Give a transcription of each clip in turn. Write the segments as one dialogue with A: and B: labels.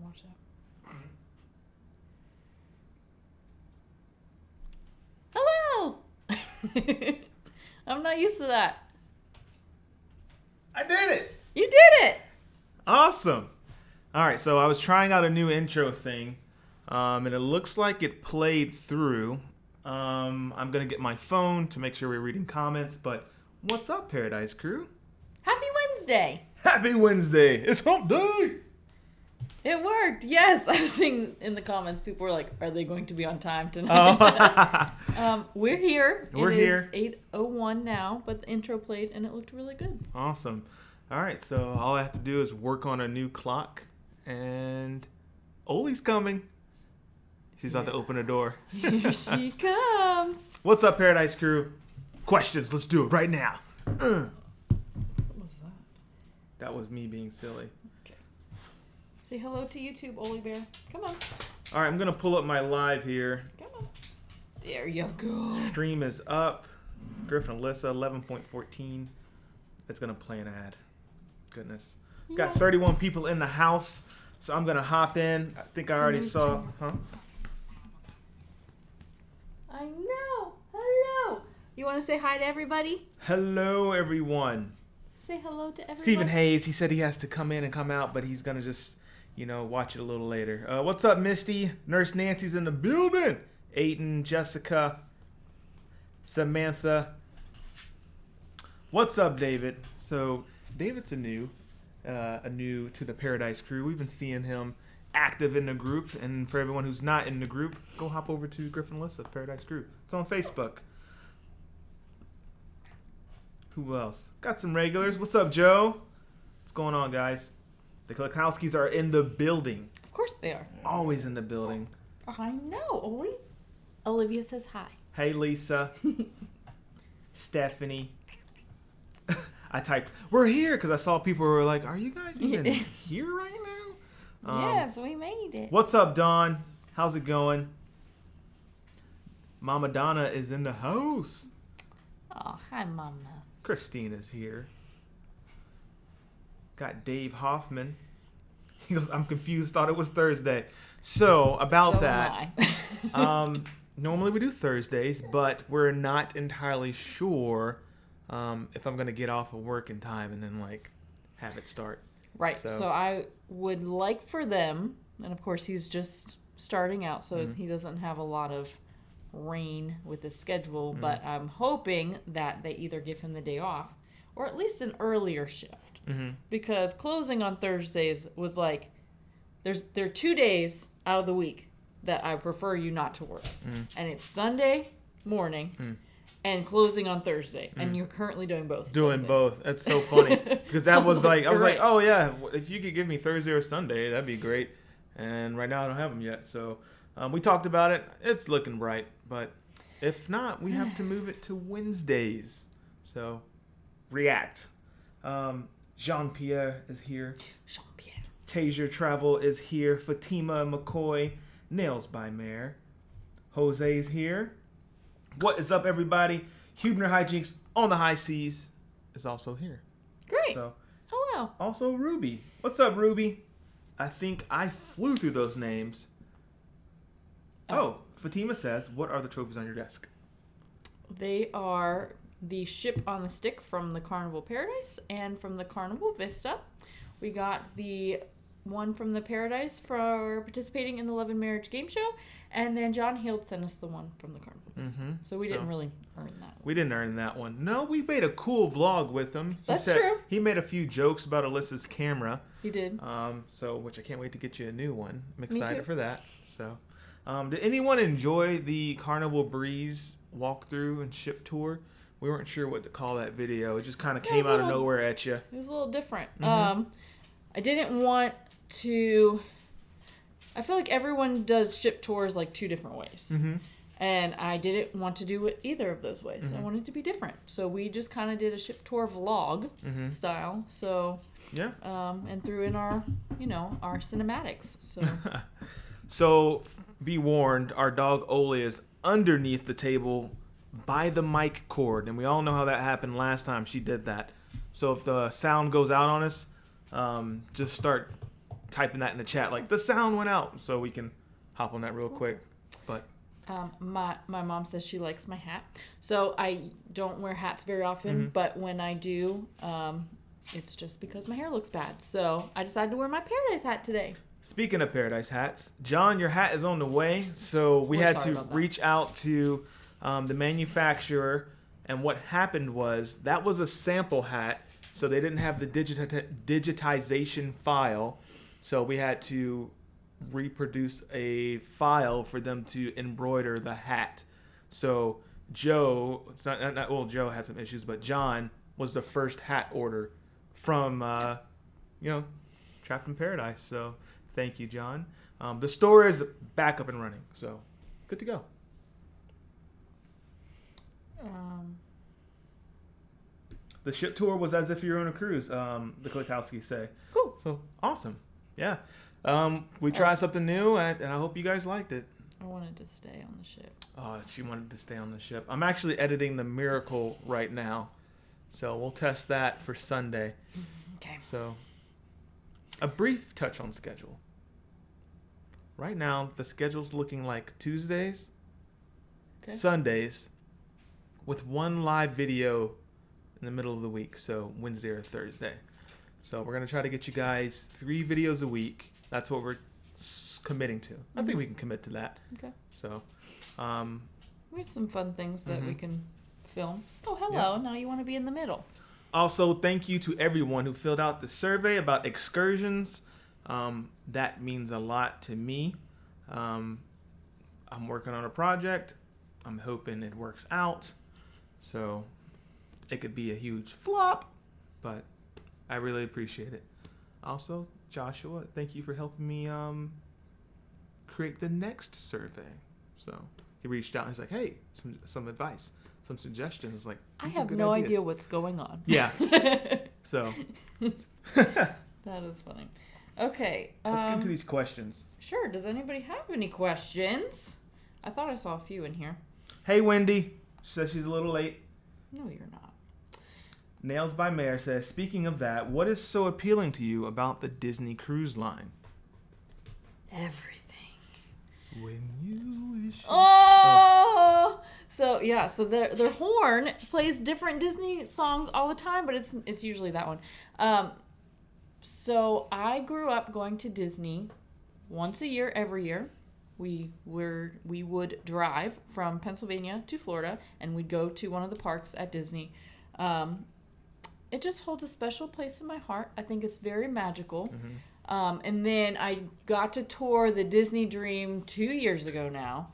A: watch out. Hello! I'm not used to that.
B: I did it!
A: You did it!
B: Awesome. All right, so I was trying out a new intro thing, and it looks like it played through. I'm going to get my phone to make sure we're reading comments, but what's up, Paradise Crew?
A: Happy Wednesday!
B: Happy Wednesday! It's hump day!
A: It worked, yes. I was seeing in the comments, people were like, are they going to be on time tonight? We're here.
B: We're here.
A: It is 8:01 now, but the intro played and it looked really good.
B: Awesome. All right, so all I have to do is work on a new clock, and Oli's coming. She's about to open a door.
A: Here she comes.
B: What's up, Paradise Crew? Questions. Let's do it right now.
A: What was that?
B: That was me being silly.
A: Okay. Say hello to YouTube, Oli Bear. Come on.
B: All right, I'm going to pull up my live here.
A: Come on. There you go.
B: Stream is up. Griff Alyssa, 11.14. It's going to play an ad. Goodness. Got 31 people in the house, so I'm going to hop in. I think I already saw. Huh?
A: I know. Hello. You want to say hi to everybody?
B: Hello, everyone.
A: Say hello to everybody.
B: Stephen Hayes, he said he has to come in and come out, but he's going to just, watch it a little later. What's up, Misty? Nurse Nancy's in the building. Aiden, Jessica, Samantha. What's up, David? So, David's a new to the Paradise Crew. We've been seeing him active in the group, and for everyone who's not in the group, go hop over to Griff Alyssa, Paradise Crew. It's on Facebook. Who else? Got some regulars. What's up, Joe? What's going on, guys? The Klakowskis are in the building.
A: Of course they are.
B: Always in the building.
A: I know, Oli. Olivia says hi.
B: Hey, Lisa. Stephanie. I typed, we're here, because I saw people who were like, are you guys even here right now?
A: Yes, we made it.
B: What's up, Dawn? How's it going? Mama Donna is in the house.
A: Oh, hi, Mama.
B: Christina's here. Got Dave Hoffman. He goes, I'm confused, thought it was Thursday. So, about that. Normally we do Thursdays, but we're not entirely sure if I'm going to get off of work in time and then, have it start.
A: Right. So I would like for them, and of course he's just starting out, so he doesn't have a lot of reign with the schedule, but I'm hoping that they either give him the day off or at least an earlier shift. Because closing on Thursdays was there are 2 days out of the week that I prefer you not to work. And it's Sunday morning and closing on Thursday. And you're currently doing both.
B: Doing both. That's so funny. Because that was I was like, oh yeah, if you could give me Thursday or Sunday, that'd be great. And right now I don't have them yet. So we talked about it. It's looking bright. But if not, we have to move it to Wednesdays. So react. Jean-Pierre is here.
A: Jean-Pierre.
B: Tasia Travel is here. Fatima McCoy. Nails by Mare. Jose's here. What is up, everybody? Hubner Hijinks on the high seas is also here.
A: Great.
B: So,
A: hello.
B: Also Ruby. What's up, Ruby? I think I flew through those names. Oh, Fatima says, what are the trophies on your desk?
A: They are the ship on the stick from the Carnival Paradise and from the Carnival Vista. We got the one from the Paradise for participating in the Love and Marriage game show, and then John Hield sent us the one from the Carnival Vista. So we didn't really earn that one.
B: We didn't earn that one. No, we made a cool vlog with him.
A: That's true.
B: He made a few jokes about Alyssa's camera.
A: He did.
B: Which I can't wait to get you a new one. I'm excited for that. So, did anyone enjoy the Carnival Breeze walkthrough and ship tour? We weren't sure what to call that video. It just kind of came out of nowhere at you.
A: It was a little different. I didn't want to... I feel like everyone does ship tours two different ways. And I didn't want to do it either of those ways. I wanted it to be different. So we just kind of did a ship tour vlog style. So,
B: yeah.
A: And threw in our cinematics. So,
B: so be warned, our dog Oli is underneath the table by the mic cord, and we all know how that happened last time she did that. So if the sound goes out on us, just start typing that in the chat, like the sound went out, so we can hop on that real quick. But
A: my mom says she likes my hat, so I don't wear hats very often, but when I do, it's just because my hair looks bad. So I decided to wear my Paradise hat today.
B: Speaking of Paradise hats, John, your hat is on the way, so we're had to reach out to the manufacturer, and what happened was that was a sample hat, so they didn't have the digitization file, so we had to reproduce a file for them to embroider the hat. So Joe, it's not well, Joe had some issues, but John was the first hat order from Trapped in Paradise. So thank you, John. The store is back up and running, so good to go. The ship tour was as if you were on a cruise, the Klikowskis say.
A: Cool.
B: So awesome. Yeah. We tried something new, and I hope you guys liked it.
A: I wanted to stay on the ship.
B: Oh, she wanted to stay on the ship. I'm actually editing the Miracle right now, so we'll test that for Sunday.
A: Okay.
B: So, a brief touch on schedule. Right now, the schedule's looking like Tuesdays, Sundays, with one live video in the middle of the week, so Wednesday or Thursday. So we're going to try to get you guys 3 videos a week. That's what we're committing to. I think we can commit to that. Okay. So,
A: we have some fun things that we can film. Oh, hello. Yeah. Now you want to be in the middle.
B: Also, thank you to everyone who filled out the survey about excursions. That means a lot to me. I'm working on a project. I'm hoping it works out. So it could be a huge flop, but I really appreciate it. Also, Joshua, thank you for helping me create the next survey. So he reached out and he's like, hey, some advice, some suggestions. Like,
A: I have no idea what's going on.
B: Yeah. So.
A: That is funny. Okay.
B: Let's get into these questions.
A: Sure. Does anybody have any questions? I thought I saw a few in here.
B: Hey, Wendy. She says she's a little late.
A: No, you're not.
B: Nails by Mayor says, speaking of that, what is so appealing to you about the Disney Cruise Line?
A: Everything.
B: When you wish.
A: Oh! So, yeah. So their horn plays different Disney songs all the time, but it's usually that one. So I grew up going to Disney once a year, every year. We would drive from Pennsylvania to Florida, and we'd go to one of the parks at Disney. It just holds a special place in my heart. I think it's very magical. Mm-hmm. And then I got to tour the Disney Dream 2 years ago now.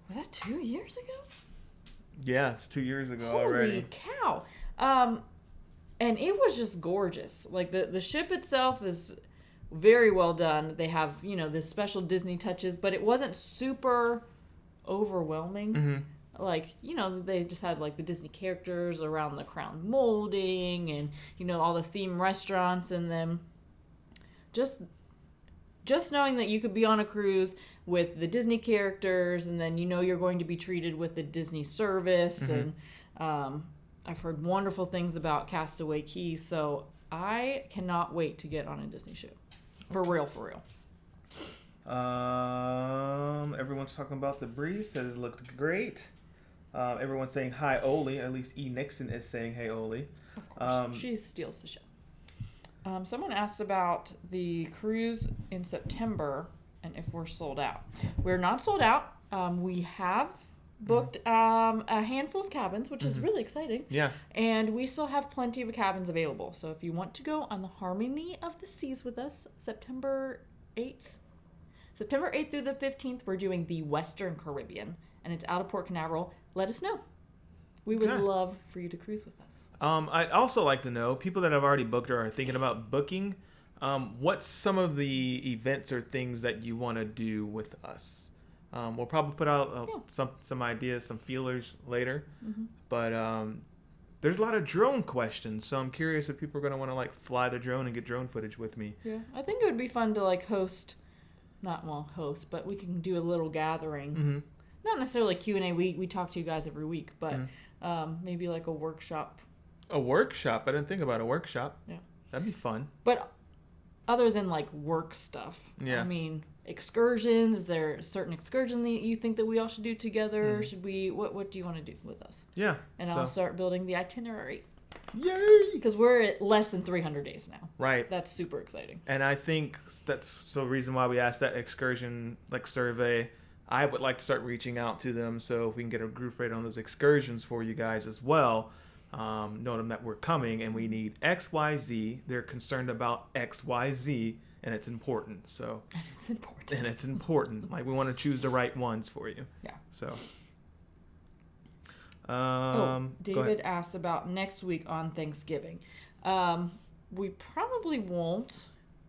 A: Was that 2 years ago?
B: Yeah, it's 2 years ago
A: Holy
B: already.
A: cow. And it was just gorgeous. Like, the ship itself is very well done. They have, the special Disney touches, but it wasn't super overwhelming. Mm-hmm. Like, they just had, like, the Disney characters around the crown molding and, all the theme restaurants, and then just knowing that you could be on a cruise with the Disney characters, and then you're going to be treated with the Disney service. Mm-hmm. And I've heard wonderful things about Castaway Cay, so I cannot wait to get on a Disney ship. For real.
B: Everyone's talking about the breeze. Says it looked great. Everyone's saying hi, Oli. At least E. Nixon is saying hey, Oli.
A: Of course. She steals the show. Someone asked about the cruise in September and if we're sold out. We're not sold out. We have booked a handful of cabins, which is really exciting. Yeah. And we still have plenty of cabins available. So if you want to go on the Harmony of the Seas with us, September 8th through the 15th, we're doing the Western Caribbean, and it's out of Port Canaveral. Let us know. We would love for you to cruise with us.
B: I'd also like to know, people that have already booked or are thinking about booking, what's some of the events or things that you want to do with us? We'll probably put out some ideas, some feelers later. Mm-hmm. But there's a lot of drone questions, so I'm curious if people are going to want to like fly the drone and get drone footage with me.
A: Yeah, I think it would be fun to like host, but we can do a little gathering. Mm-hmm. Not necessarily Q&A. We talk to you guys every week, but maybe like a workshop.
B: A workshop? I didn't think about a workshop. Yeah. That'd be fun.
A: But other than like work stuff.
B: Yeah.
A: I mean, excursions. Is there a certain excursion that you think that we all should do together?
B: Mm-hmm.
A: Should we? What do you want to do with us?
B: Yeah.
A: And I'll start building the itinerary.
B: Yay!
A: Because we're at less than 300 days now.
B: Right.
A: That's super exciting.
B: And I think that's the reason why we asked that excursion survey. I would like to start reaching out to them so if we can get a group rate on those excursions for you guys as well. Know them that we're coming and we need XYZ. They're concerned about XYZ and it's important. So.
A: And it's important.
B: And it's important. Like we want to choose the right ones for you.
A: Yeah.
B: So.
A: David asked about next week on Thanksgiving. We probably won't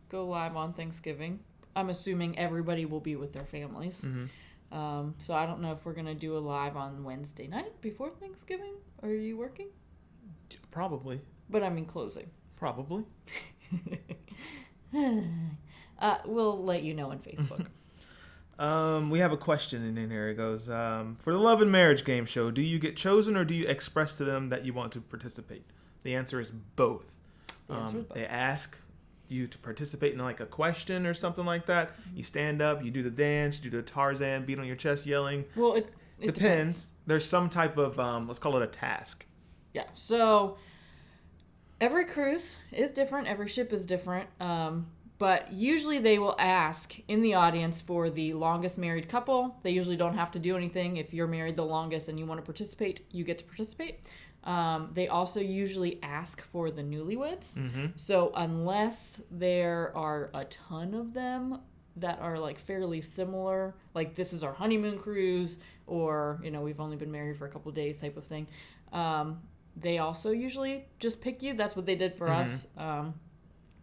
A: go live on Thanksgiving. I'm assuming everybody will be with their families.
B: Mm-hmm.
A: So I don't know if we're going to do a live on Wednesday night before Thanksgiving. Are you working?
B: Probably.
A: But I mean closing.
B: Probably.
A: We'll let you know on Facebook.
B: We have a question in here. It goes, for the Love and Marriage game show, do you get chosen or do you express to them that you want to participate? The answer is both. They ask you to participate in like a question or something like that. Mm-hmm. You stand up, you do the dance, you do the Tarzan, beat on your chest, yelling.
A: Well, it depends.
B: There's some type of, let's call it a task.
A: Yeah. So every cruise is different. Every ship is different. But usually they will ask in the audience for the longest married couple. They usually don't have to do anything. If you're married the longest and you want to participate, you get to participate. They also usually ask for the newlyweds.
B: Mm-hmm.
A: So unless there are a ton of them that are like fairly similar, like this is our honeymoon cruise or, we've only been married for a couple of days type of thing. They also usually just pick you. That's what they did for us.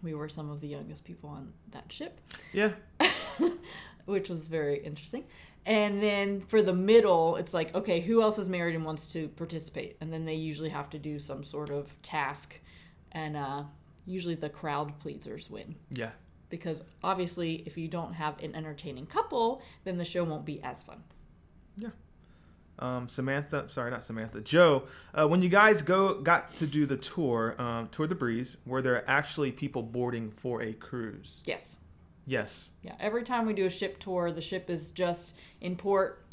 A: We were some of the youngest people on that ship.
B: Yeah.
A: Which was very interesting. And then for the middle, it's like, okay, who else is married and wants to participate? And then they usually have to do some sort of task. And usually the crowd pleasers win.
B: Yeah.
A: Because obviously, if you don't have an entertaining couple, then the show won't be as fun.
B: Yeah. Joe, when you guys got to do the tour the breeze, were there actually people boarding for a cruise?
A: Yes.
B: Yes.
A: Yeah. Every time we do a ship tour, the ship is just in port.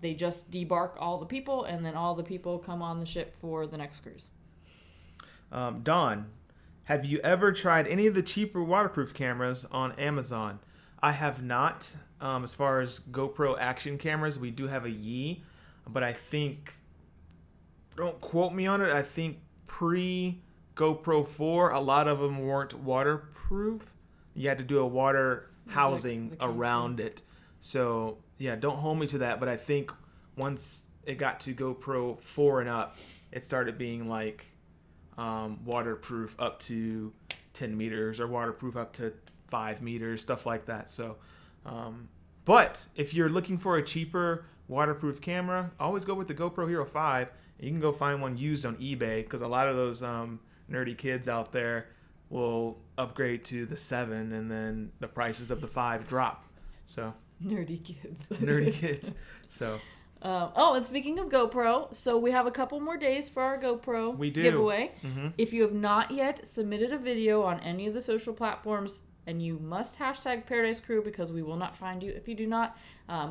A: They just debark all the people, and then all the people come on the ship for the next cruise.
B: Don, have you ever tried any of the cheaper waterproof cameras on Amazon? I have not. As far as GoPro action cameras, we do have a Yi. But I think, don't quote me on it, I think pre-GoPro 4, a lot of them weren't waterproof. You had to do a water housing around it. So, yeah, don't hold me to that. But I think once it got to GoPro 4 and up, it started being like waterproof up to 10 meters or waterproof up to 5 meters, stuff like that. So, but if you're looking for a cheaper waterproof camera, always go with the GoPro Hero 5. And you can go find one used on eBay because a lot of those nerdy kids out there will upgrade to the 7 and then the prices of the 5 drop. So
A: nerdy kids.
B: Nerdy kids. So.
A: And speaking of GoPro, so we have a couple more days for our GoPro giveaway.
B: Mm-hmm.
A: If you have not yet submitted a video on any of the social platforms, and you must hashtag Paradise Crew because we will not find you if you do not.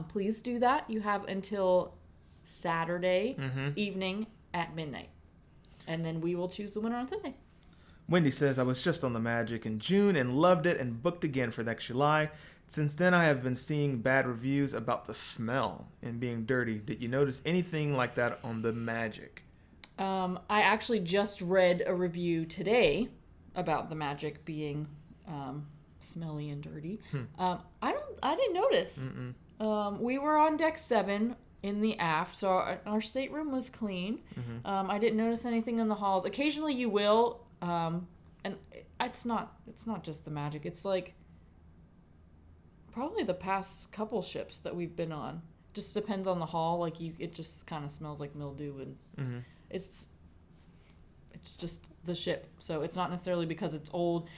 A: Please do that. You have until Saturday evening at midnight. And then we will choose the winner on Sunday.
B: Wendy says, I was just on the Magic in June and loved it and booked again for next July. Since then, I have been seeing bad reviews about the smell and being dirty. Did you notice anything like that on the Magic?
A: I actually just read a review today about the Magic being... smelly and dirty. I didn't notice. We were on deck 7 in the aft, so our stateroom was clean. I didn't notice anything in the halls. Occasionally you will, and it's not just the Magic. It's like probably the past couple ships that we've been on. Just depends on the hall. Like it just kind of smells like mildew, and it's just the ship. So it's not necessarily because it's old.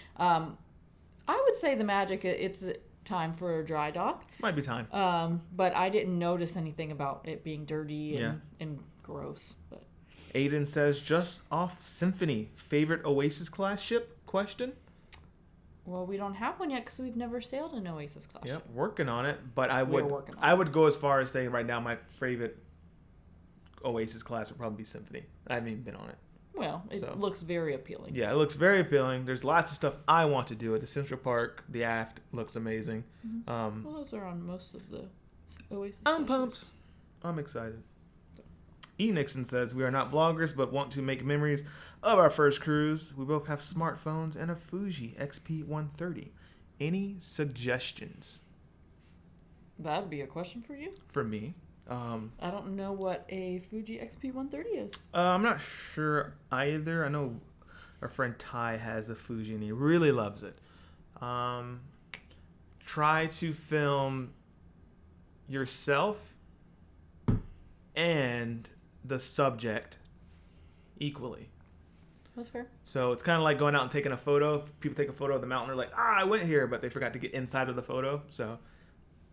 A: I would say the Magic, it's time for a dry dock.
B: Might be time.
A: But I didn't notice anything about it being dirty and gross. But
B: Aiden says, just off Symphony, favorite Oasis class ship? Question?
A: Well, we don't have one yet because we've never sailed an Oasis class.
B: Yep, working on it. But I
A: We're
B: would
A: working on
B: I would go as far as saying right now my favorite Oasis class would probably be Symphony. I haven't even been on it.
A: Well, it looks very appealing.
B: Yeah, it looks very appealing. There's lots of stuff I want to do at the Central Park. The aft looks amazing.
A: Mm-hmm. Well, those are on most of the Oasis
B: I'm
A: classes.
B: pumped. I'm excited. E. Nixon says, we are not bloggers, but want to make memories of our first cruise. We both have smartphones and a Fuji XP130. Any suggestions?
A: That'd be a question for you.
B: For me.
A: I don't know what a Fuji XP130 is.
B: I'm not sure either. I know our friend Ty has a Fuji and he really loves it. Try to film yourself and the subject equally.
A: That's fair.
B: So it's kind of like going out and taking a photo. People take a photo of the mountain. They're like, I went here, but they forgot to get inside of the photo. So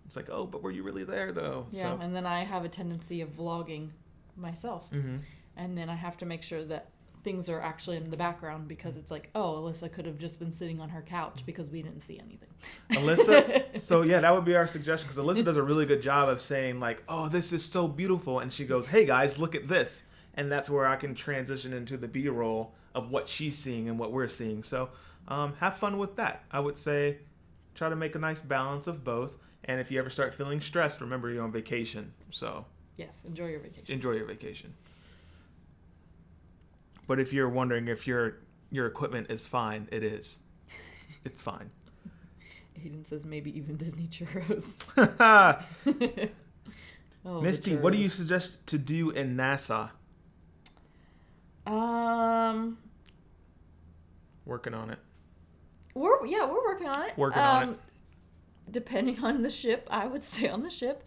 B: it's like, oh, but were you really there, though?
A: Yeah, and then I have a tendency of vlogging myself.
B: Mm-hmm.
A: And then I have to make sure that things are actually in the background because it's like, oh, Alyssa could have just been sitting on her couch because we didn't see anything.
B: Alyssa, so yeah, that would be our suggestion because Alyssa does a really good job of saying like, oh, this is so beautiful. And she goes, hey, guys, look at this. And that's where I can transition into the B-roll of what she's seeing and what we're seeing. So have fun with that. I would say try to make a nice balance of both. And if you ever start feeling stressed, remember you're on vacation. So
A: yes, enjoy your vacation.
B: Enjoy your vacation. But if you're wondering if your equipment is fine, it is. It's fine.
A: Hayden says maybe even Disney churros. Oh,
B: Misty, what do you suggest to do in Nassau? Working on it.
A: We're working on it.
B: Working on it.
A: Depending on the ship, I would stay on the ship.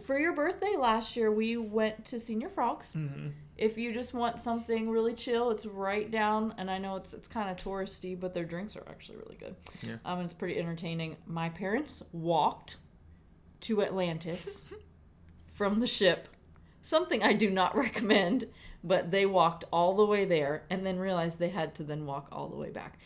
A: For your birthday last year, we went to Senior Frogs. Mm-hmm. If you just want something really chill, it's right down. And I know it's kind of touristy, but their drinks are actually really good. Yeah. And it's pretty entertaining. My parents walked to Atlantis from the ship. Something I do not recommend, but they walked all the way there and then realized they had to then walk all the way back.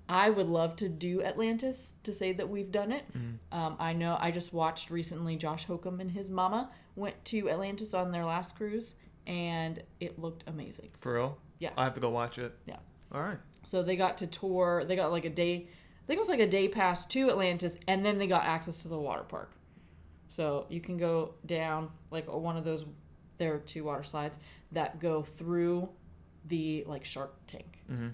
A: I would love to do Atlantis to say that we've done it. Mm-hmm. I know I just watched recently Josh Hokum and his mama went to Atlantis on their last cruise, and it looked amazing.
B: For real?
A: Yeah.
B: I have to go watch it.
A: Yeah.
B: All right.
A: So they got to tour. They got like a day. I think it was like a day pass to Atlantis, and then they got access to the water park. So you can go down like one of those. There are 2 water slides that go through the like Shark Tank. Mm-hmm.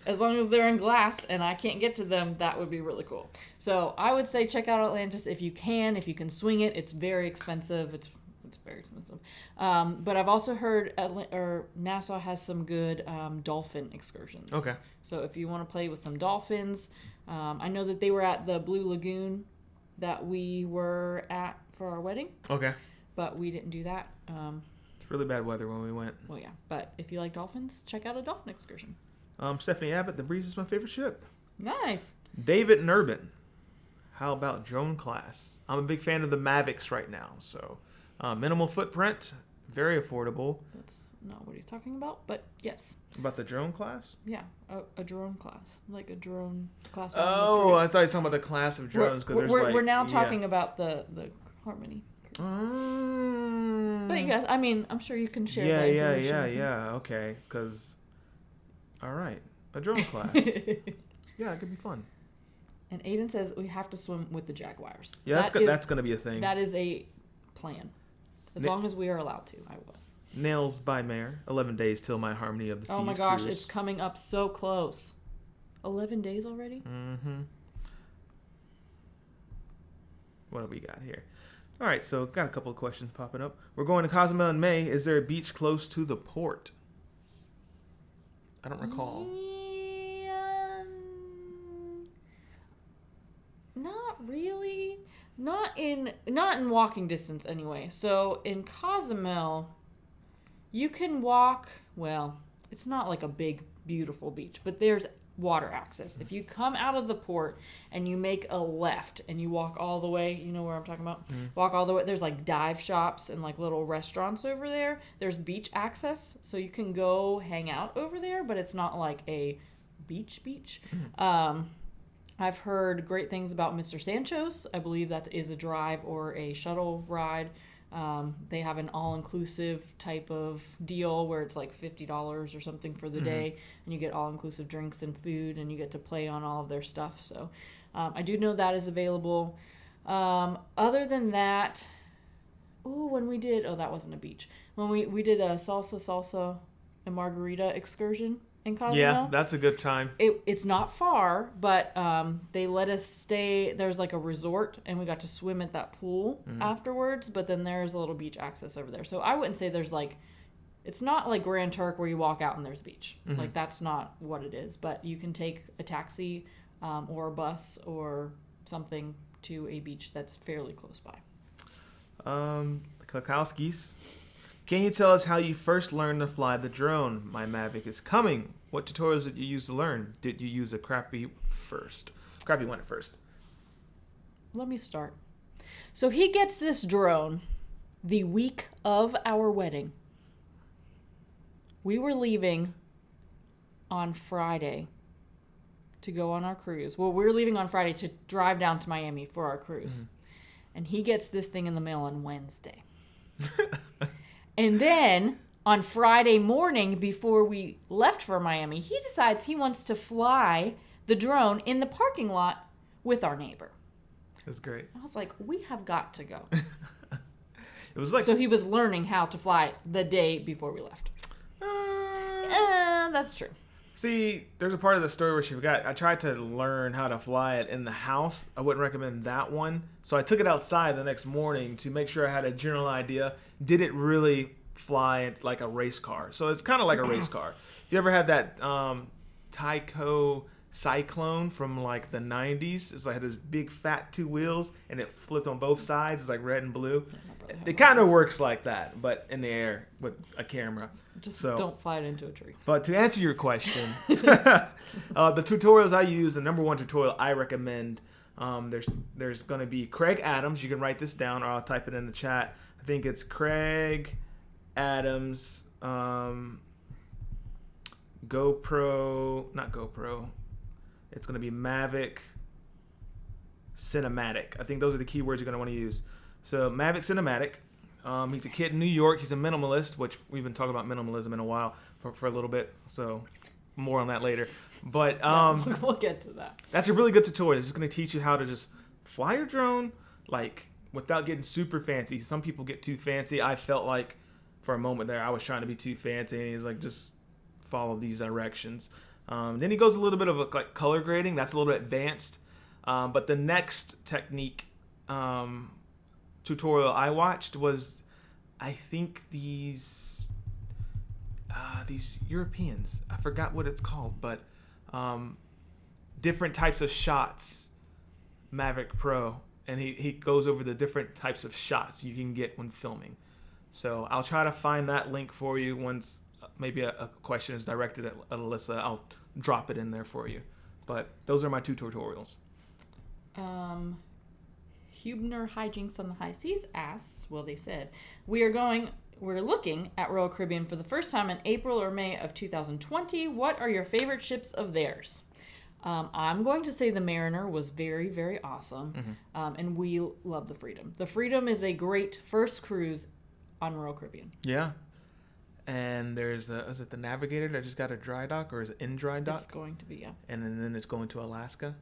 A: As long as they're in glass and I can't get to them, that would be really cool. So I would say check out Atlantis if you can swing it. It's very expensive. It's very expensive. But I've also heard Nassau has some good dolphin excursions.
B: Okay.
A: So if you want to play with some dolphins, I know that they were at the Blue Lagoon that we were at for our wedding.
B: Okay.
A: But we didn't do that.
B: It's really bad weather when we went.
A: Well, yeah. But if you like dolphins, check out a dolphin excursion.
B: Stephanie Abbott, the Breeze is my favorite ship.
A: Nice.
B: David Nurbin, how about drone class? I'm a big fan of the Mavics right now. So minimal footprint, very affordable.
A: That's not what he's talking about, but yes.
B: About the drone class?
A: Yeah, a drone class. Like a drone class.
B: Oh, I thought you were talking about the class of drones.
A: We're now talking about the Harmony. But yes, I mean, I'm sure you can share that information.
B: Yeah. Okay, because, all right, a drone class. Yeah, it could be fun.
A: And Aiden says we have to swim with the jaguars.
B: Yeah, that's going to be a thing.
A: That is a plan. As long as we are allowed to, I will.
B: Nails by Mayor, 11 days till my Harmony of the Seas.
A: Oh my gosh,
B: cruise.
A: it's coming up so close. 11 days already?
B: Mm-hmm. What do we got here? All right, so got a couple of questions popping up. We're going to Cozumel in May. Is there a beach close to the port? I don't recall.
A: Not really. Not in walking distance anyway. So in Cozumel, you can walk. Well, it's not like a big, beautiful beach, but there's water access. If you come out of the port and you make a left and you walk all the way, you know where I'm talking about? Mm-hmm. Walk all the way. There's like dive shops and like little restaurants over there. There's beach access, so you can go hang out over there, but it's not like a beach. I've heard great things about Mr. Sancho's. I believe that is a drive or a shuttle ride. They have an all-inclusive type of deal where it's like $50 or something for the day, and you get all-inclusive drinks and food, and you get to play on all of their stuff. So I do know that is available. Other than that, when we did, that wasn't a beach. When we did a salsa and margarita excursion in Cozumel.
B: Yeah, that's a good time.
A: It's not far, but they let us stay. There's like a resort, and we got to swim at that pool afterwards. But then there's a little beach access over there. So I wouldn't say there's like, it's not like Grand Turk where you walk out and there's a beach. Like that's not what it is. But you can take a taxi or a bus or something to a beach that's fairly close by.
B: Klakowski's. Can you tell us how you first learned to fly the drone? My Mavic is coming. What tutorials did you use to learn? Did you use a crappy first? Crappy went first.
A: Let me start. So he gets this drone the week of our wedding. We were leaving on Friday to go on our cruise. Well, we were leaving on Friday to drive down to Miami for our cruise. And he gets this thing in the mail on Wednesday. And then on Friday morning, before we left for Miami, he decides he wants to fly the drone in the parking lot with our neighbor.
B: That's great.
A: I was like, we have got to go.
B: It was like,
A: so he was learning how to fly the day before we left. That's true.
B: See, there's a part of the story where she forgot. I tried to learn how to fly it in the house. I wouldn't recommend that one. So I took it outside the next morning to make sure I had a general idea. Did it really fly it like a race car? So it's kind of like a race car. If you ever had that Tyco Cyclone from like the 90s, it's like this big fat 2 wheels and it flipped on both sides. It's like red and blue. It kind of works like that, but in the air with a camera.
A: Just don't fly it into a tree.
B: But to answer your question, the tutorials I use, the number one tutorial I recommend, there's going to be Craig Adams. You can write this down or I'll type it in the chat. I think it's Craig Adams, GoPro, not GoPro. It's going to be Mavic Cinematic. I think those are the keywords you're going to want to use. So Mavic Cinematic. He's a kid in New York. He's a minimalist, which we've been talking about minimalism in a while for a little bit. So more on that later. But
A: we'll get to that.
B: That's a really good tutorial. It's going to teach you how to just fly your drone like without getting super fancy. Some people get too fancy. I felt like for a moment there I was trying to be too fancy, and he's like, just follow these directions. Then he goes a little bit of like color grading. That's a little bit advanced. But the next technique tutorial I watched was, I think these Europeans, I forgot what it's called, but different types of shots, Mavic Pro, and he goes over the different types of shots you can get when filming. So I'll try to find that link for you once maybe a question is directed at Alyssa. I'll drop it in there for you. But those are my 2 tutorials.
A: Hubner Hijinks on the High Seas asks, they said, we're looking at Royal Caribbean for the first time in April or May of 2020. What are your favorite ships of theirs? I'm going to say the Mariner was very, very awesome. And we love the Freedom. The Freedom is a great first cruise on Royal Caribbean.
B: Yeah. And there's is it the Navigator that just got a dry dock, or is it in dry dock?
A: It's going to be, yeah.
B: And then it's going to Alaska?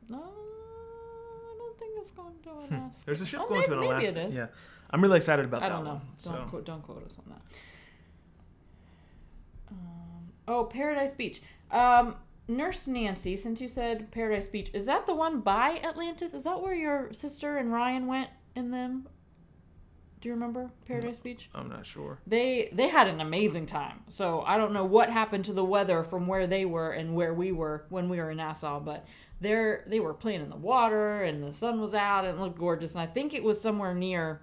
A: No, I don't think it's going to Alaska.
B: There's a ship going to Alaska.
A: Maybe it is.
B: Yeah, I'm really excited about that.
A: I don't know. Don't quote us on that. Paradise Beach. Nurse Nancy, since you said Paradise Beach, is that the one by Atlantis? Is that where your sister and Ryan went in them? Do you remember Paradise Beach?
B: I'm not sure.
A: They had an amazing time. So I don't know what happened to the weather from where they were and where we were when we were in Nassau, but they were playing in the water and the sun was out and it looked gorgeous. And I think it was somewhere near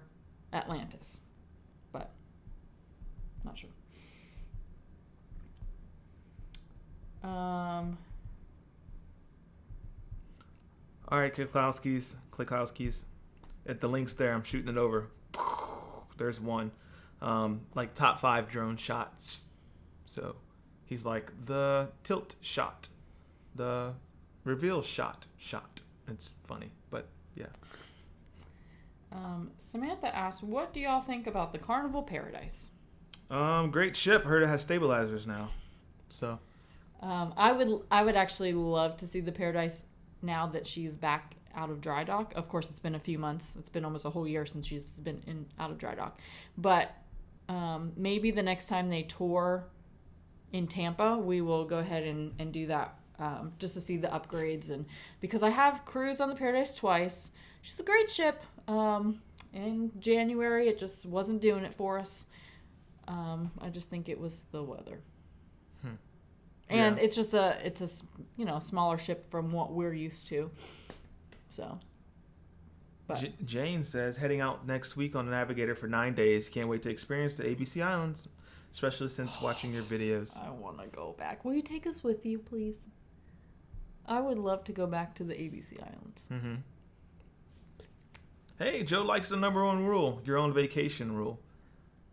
A: Atlantis, but not sure.
B: All right, Klikowski's. At the link's there. I'm shooting it over. There's one. Like top 5 drone shots. So He's like, the tilt shot, the reveal shot. It's funny, but yeah.
A: Samantha asked, what do y'all think about the Carnival Paradise?
B: Great ship. Heard it has stabilizers now. So.
A: I would actually love to see the Paradise now that she's back out of dry dock. Of course, it's been a few months. It's been almost a whole year since she's been out of dry dock. But maybe the next time they tour in Tampa, we will go ahead and do that just to see the upgrades. And because I have cruised on the Paradise twice. She's a great ship. In January, it just wasn't doing it for us. I just think it was the weather. And it's just it's a smaller ship from what we're used to. So. But.
B: Jane says, heading out next week on the Navigator for 9 days. Can't wait to experience the ABC Islands, especially since watching your videos.
A: I want to go back. Will you take us with you, please? I would love to go back to the ABC Islands.
B: Mm-hmm. Hey, Joe likes the number one rule, your own vacation rule.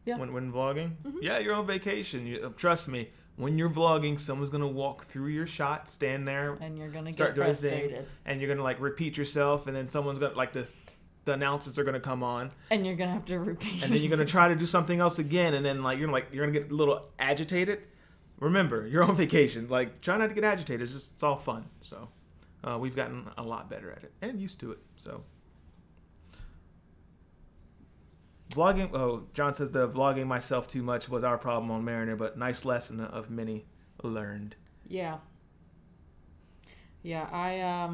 A: Yeah.
B: When vlogging?
A: Mm-hmm.
B: Yeah, your own vacation. Trust me, when you're vlogging, someone's going to walk through your shot, stand there.
A: And you're going to
B: get
A: frustrated.
B: Thing, and you're going to, like, repeat yourself, and then someone's going to, like, the announcements are going to come on.
A: And you're going to have to repeat
B: And then you're going to try to do something else again, and then, you're going to get a little agitated. Remember, you're on vacation. Like, try not to get agitated. It's all fun. So, we've gotten a lot better at it and used to it, so. Vlogging, John says the vlogging myself too much was our problem on Mariner, but nice lesson of many learned.
A: Yeah. Yeah,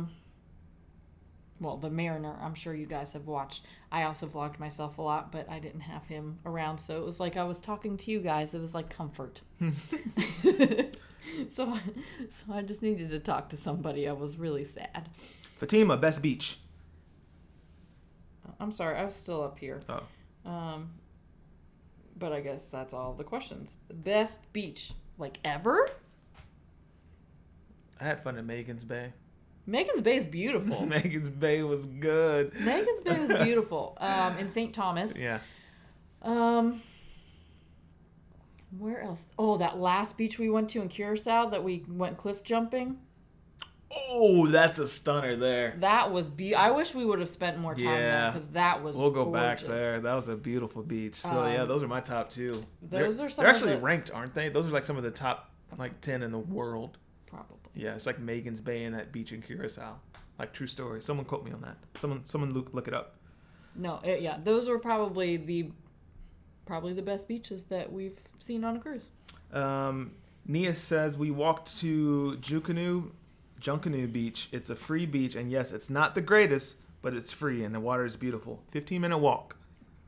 A: the Mariner, I'm sure you guys have watched. I also vlogged myself a lot, but I didn't have him around, so it was like I was talking to you guys. It was like comfort. So I just needed to talk to somebody. I was really sad.
B: Fatima, best beach.
A: I'm sorry, I was still up here.
B: Oh.
A: But I guess that's all the questions. Best beach, like ever?
B: I had fun at Megan's Bay.
A: Megan's Bay is beautiful.
B: Megan's Bay was good.
A: Megan's Bay was beautiful. In St. Thomas.
B: Yeah.
A: Where else? Oh, that last beach we went to in Curacao that we went cliff jumping.
B: Oh, that's a stunner there.
A: That was I wish we would have spent more time there because that was
B: We'll go
A: gorgeous.
B: back there. That was a beautiful beach. So, yeah, those are my top two.
A: Those are some
B: They're actually ranked, aren't they? Those are like some of the top 10 in the world.
A: Probably.
B: Yeah, it's like Megan's Bay and that beach in Curacao. Like, true story. Someone quote me on that. Someone look it up.
A: No, those were probably the best beaches that we've seen on a cruise.
B: Nia says we walked to Junkanoo Beach. It's a free beach, and yes, it's not the greatest, but it's free, and the water is beautiful. 15-minute walk.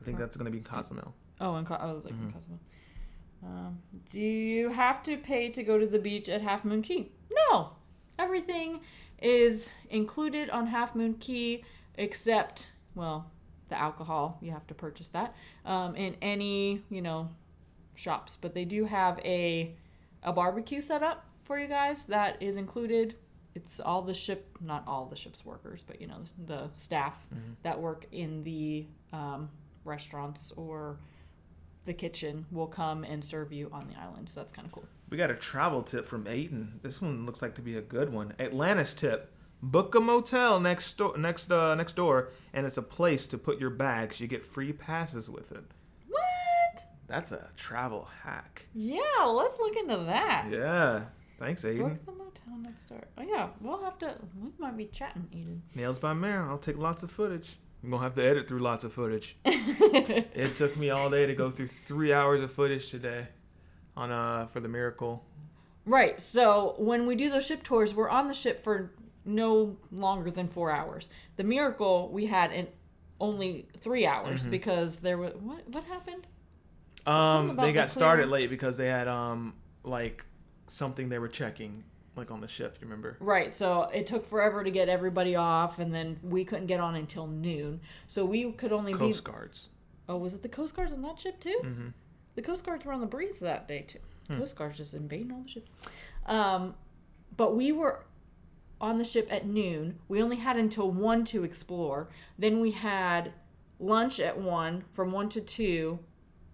B: I think that's going to be in Cozumel.
A: Oh, I was like in Cozumel. Do you have to pay to go to the beach at Half Moon Key? No. Everything is included on Half Moon Key except, the alcohol. You have to purchase that in any, shops. But they do have a barbecue set up for you guys that is included. It's all the not all the ship's workers, but the staff that work in the restaurants or the kitchen will come and serve you on the island. So that's kind of cool.
B: We got a travel tip from Aiden. This one looks like to be a good one. Atlantis tip: book a motel next door, and it's a place to put your bags. You get free passes with it.
A: What?
B: That's a travel hack.
A: Yeah, let's look into that.
B: Yeah. Thanks, Aiden.
A: Book the motel next door. Oh, yeah. We might be chatting, Aiden.
B: Nails by Mare. I'll take lots of footage. I'm going to have to edit through lots of footage. It took me all day to go through 3 hours of footage today for the Miracle.
A: Right. So when we do those ship tours, we're on the ship for no longer than 4 hours. The Miracle, we had in only 3 hours because there was... What happened?
B: They got started late because they had something they were checking on the ship, you remember? Right. So it took forever to get everybody off, and then we couldn't get on until noon. So we could only Coast Guards. Oh, was it the Coast Guards on that ship too? Mm-hmm. The Coast Guards were on the breeze that day too. Coast Guards just invading all the ships. But we were on the ship at noon. We only had until 1 to explore. Then we had lunch at 1, from 1 to 2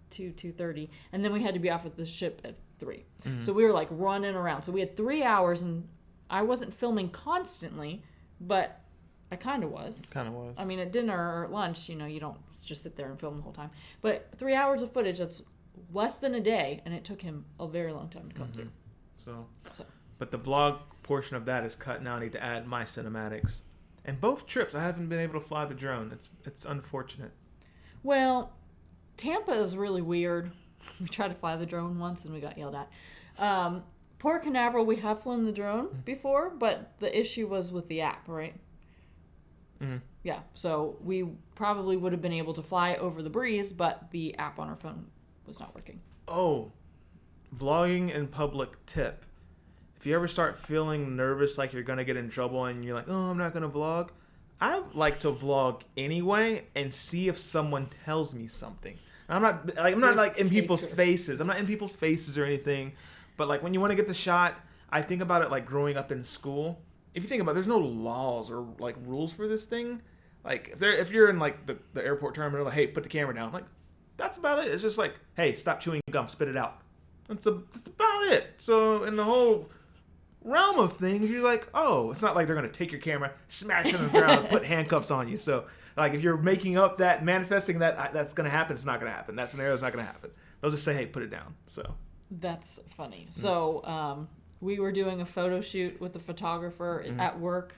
B: to 2:30, and then we had to be off at the ship at
A: 3. So we were like running around. So we had 3 hours, and I wasn't filming constantly, but I kind of was. I mean, at dinner or at lunch, you don't just sit there and film the whole time. But 3 hours of footage, that's less than a day, and it took him a very long time to come through.
B: So, but the vlog portion of that is cut now. I need to add my cinematics. And both trips, I haven't been able to fly the drone. It's unfortunate.
A: Well, Tampa is really weird. We tried to fly the drone once, and we got yelled at. Port Canaveral, we have flown the drone before, but the issue was with the app, right?
B: Mm-hmm.
A: Yeah, so we probably would have been able to fly over the breeze, but the app on our phone was not working.
B: Oh, vlogging in public tip. If you ever start feeling nervous like you're going to get in trouble and you're like, oh, I'm not going to vlog, I like to vlog anyway and see if someone tells me something. I'm not like in people's faces. I'm not in people's faces or anything, but like when you want to get the shot, I think about it like growing up in school. If you think about it, there's no laws or like rules for this thing. Like if you're in like the airport terminal, like, hey, put the camera down. Like that's about it. It's just like, hey, stop chewing gum, spit it out. That's about it. So in the whole realm of things, you're like, oh, it's not like they're gonna take your camera, smash it on the ground, and put handcuffs on you. So like if you're making up that, manifesting that's gonna happen, it's not gonna happen. That scenario is not gonna happen. They'll just say, hey, put it down. So
A: that's funny. So we were doing a photo shoot with a photographer at work.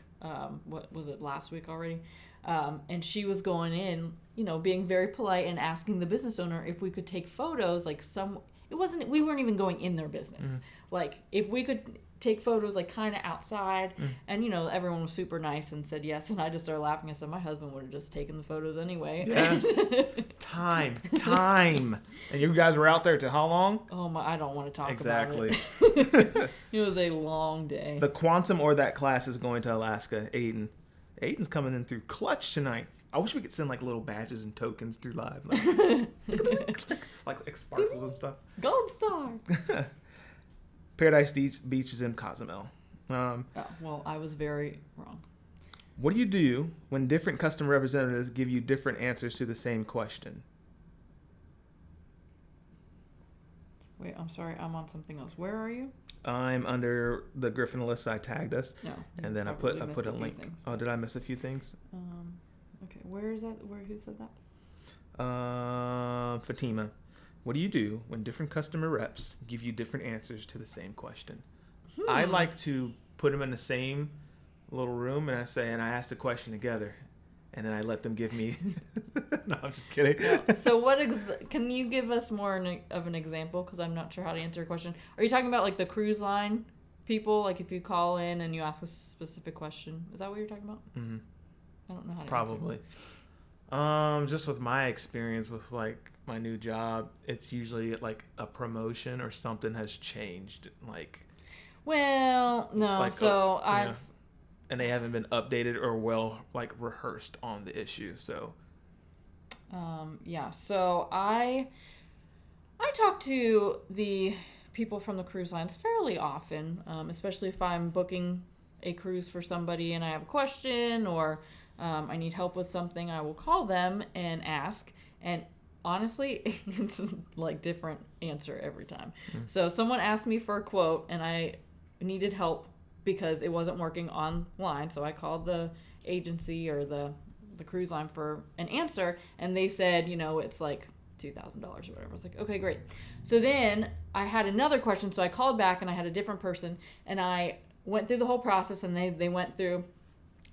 A: What was it, last week already? And she was going in, being very polite and asking the business owner if we could take photos. We weren't even going in their business. Like if we could take photos like kind of outside, and everyone was super nice and said yes, and I just started laughing. I said my husband would have just taken the photos anyway.
B: Yeah. time and you guys were out there to how long?
A: Oh my, I don't want to talk
B: exactly
A: about it. It was a long day.
B: The quantum or that class is going to Alaska. Aiden's coming in through clutch tonight. I wish we could send like little badges and tokens through live, like sparkles and stuff.
A: Gold star.
B: Paradise Beach is in Cozumel.
A: Well, I was very wrong.
B: What do you do when different customer representatives give you different answers to the same question?
A: Wait, I'm sorry. I'm on something else. Where are you?
B: I'm under the Griff Alyssa. I tagged us.
A: No.
B: And then I put a link. Oh, did I miss a few things?
A: Okay. Where is that? Who said that?
B: Fatima. What do you do when different customer reps give you different answers to the same question? I like to put them in the same little room and I ask the question together, and then I let them give me. No, I'm just kidding.
A: No. So can you give us more of an example? Because I'm not sure how to answer your question. Are you talking about like the cruise line people? Like if you call in and you ask a specific question, is that what you're talking about?
B: Mm-hmm.
A: I don't know how to
B: Probably. Just with my experience with like my new job, it's usually like a promotion or something has changed. Like,
A: well, no. Like, so
B: and they haven't been updated or well like rehearsed on the issue. So,
A: yeah. So I talk to the people from the cruise lines fairly often, especially if I'm booking a cruise for somebody and I have a question or I need help with something. I will call them and ask, and honestly, it's like different answer every time. So someone asked me for a quote and I needed help because it wasn't working online. So I called the agency or the cruise line for an answer, and they said, it's like $2,000 or whatever. I was like, okay, great. So then I had another question. So I called back and I had a different person, and I went through the whole process, and they went through,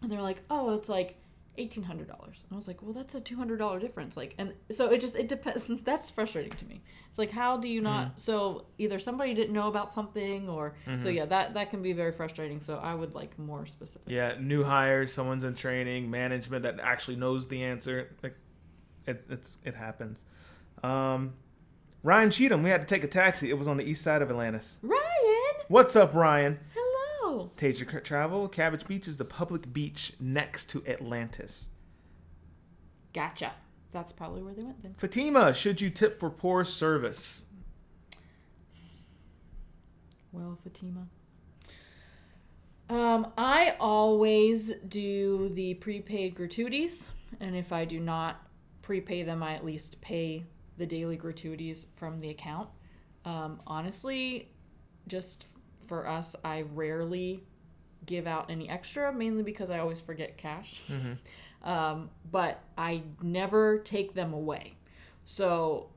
A: and they're like, oh, it's like $1,800. And I was like, well, that's a $200 difference. Like, and so it depends. That's frustrating to me. It's like, how do you not? So either somebody didn't know about something, or so yeah, that can be very frustrating. So I would like more specific.
B: Yeah, new hires, someone's in training, management that actually knows the answer. Like, it happens. Ryan Cheatham, we had to take a taxi. It was on the east side of Atlantis.
A: Ryan,
B: what's up, Ryan?
A: Hello.
B: Tasia Travel. Cabbage Beach is the public beach next to Atlantis.
A: Gotcha. That's probably where they went then.
B: Fatima, should you tip for poor service?
A: Well, Fatima, I always do the prepaid gratuities, and if I do not prepay them, I at least pay the daily gratuities from the account. Honestly, just for us, I rarely give out any extra, mainly because I always forget cash. But I never take them away. So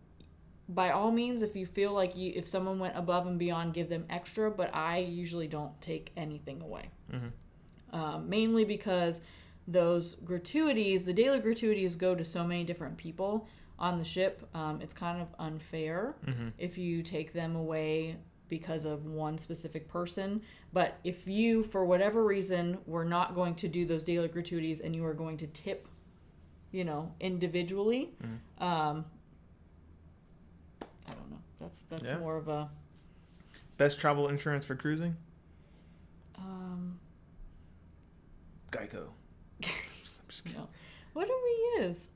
A: by all means, if you feel like if someone went above and beyond, give them extra, but I usually don't take anything away. Mainly because those gratuities, the daily gratuities, go to so many different people on the ship. It's kind of unfair if you take them away because of one specific person. But if you, for whatever reason, were not going to do those daily gratuities and you are going to tip, individually, I don't know. That's more of a...
B: Best travel insurance for cruising? Geico. I'm just kidding.
A: No. What do we use?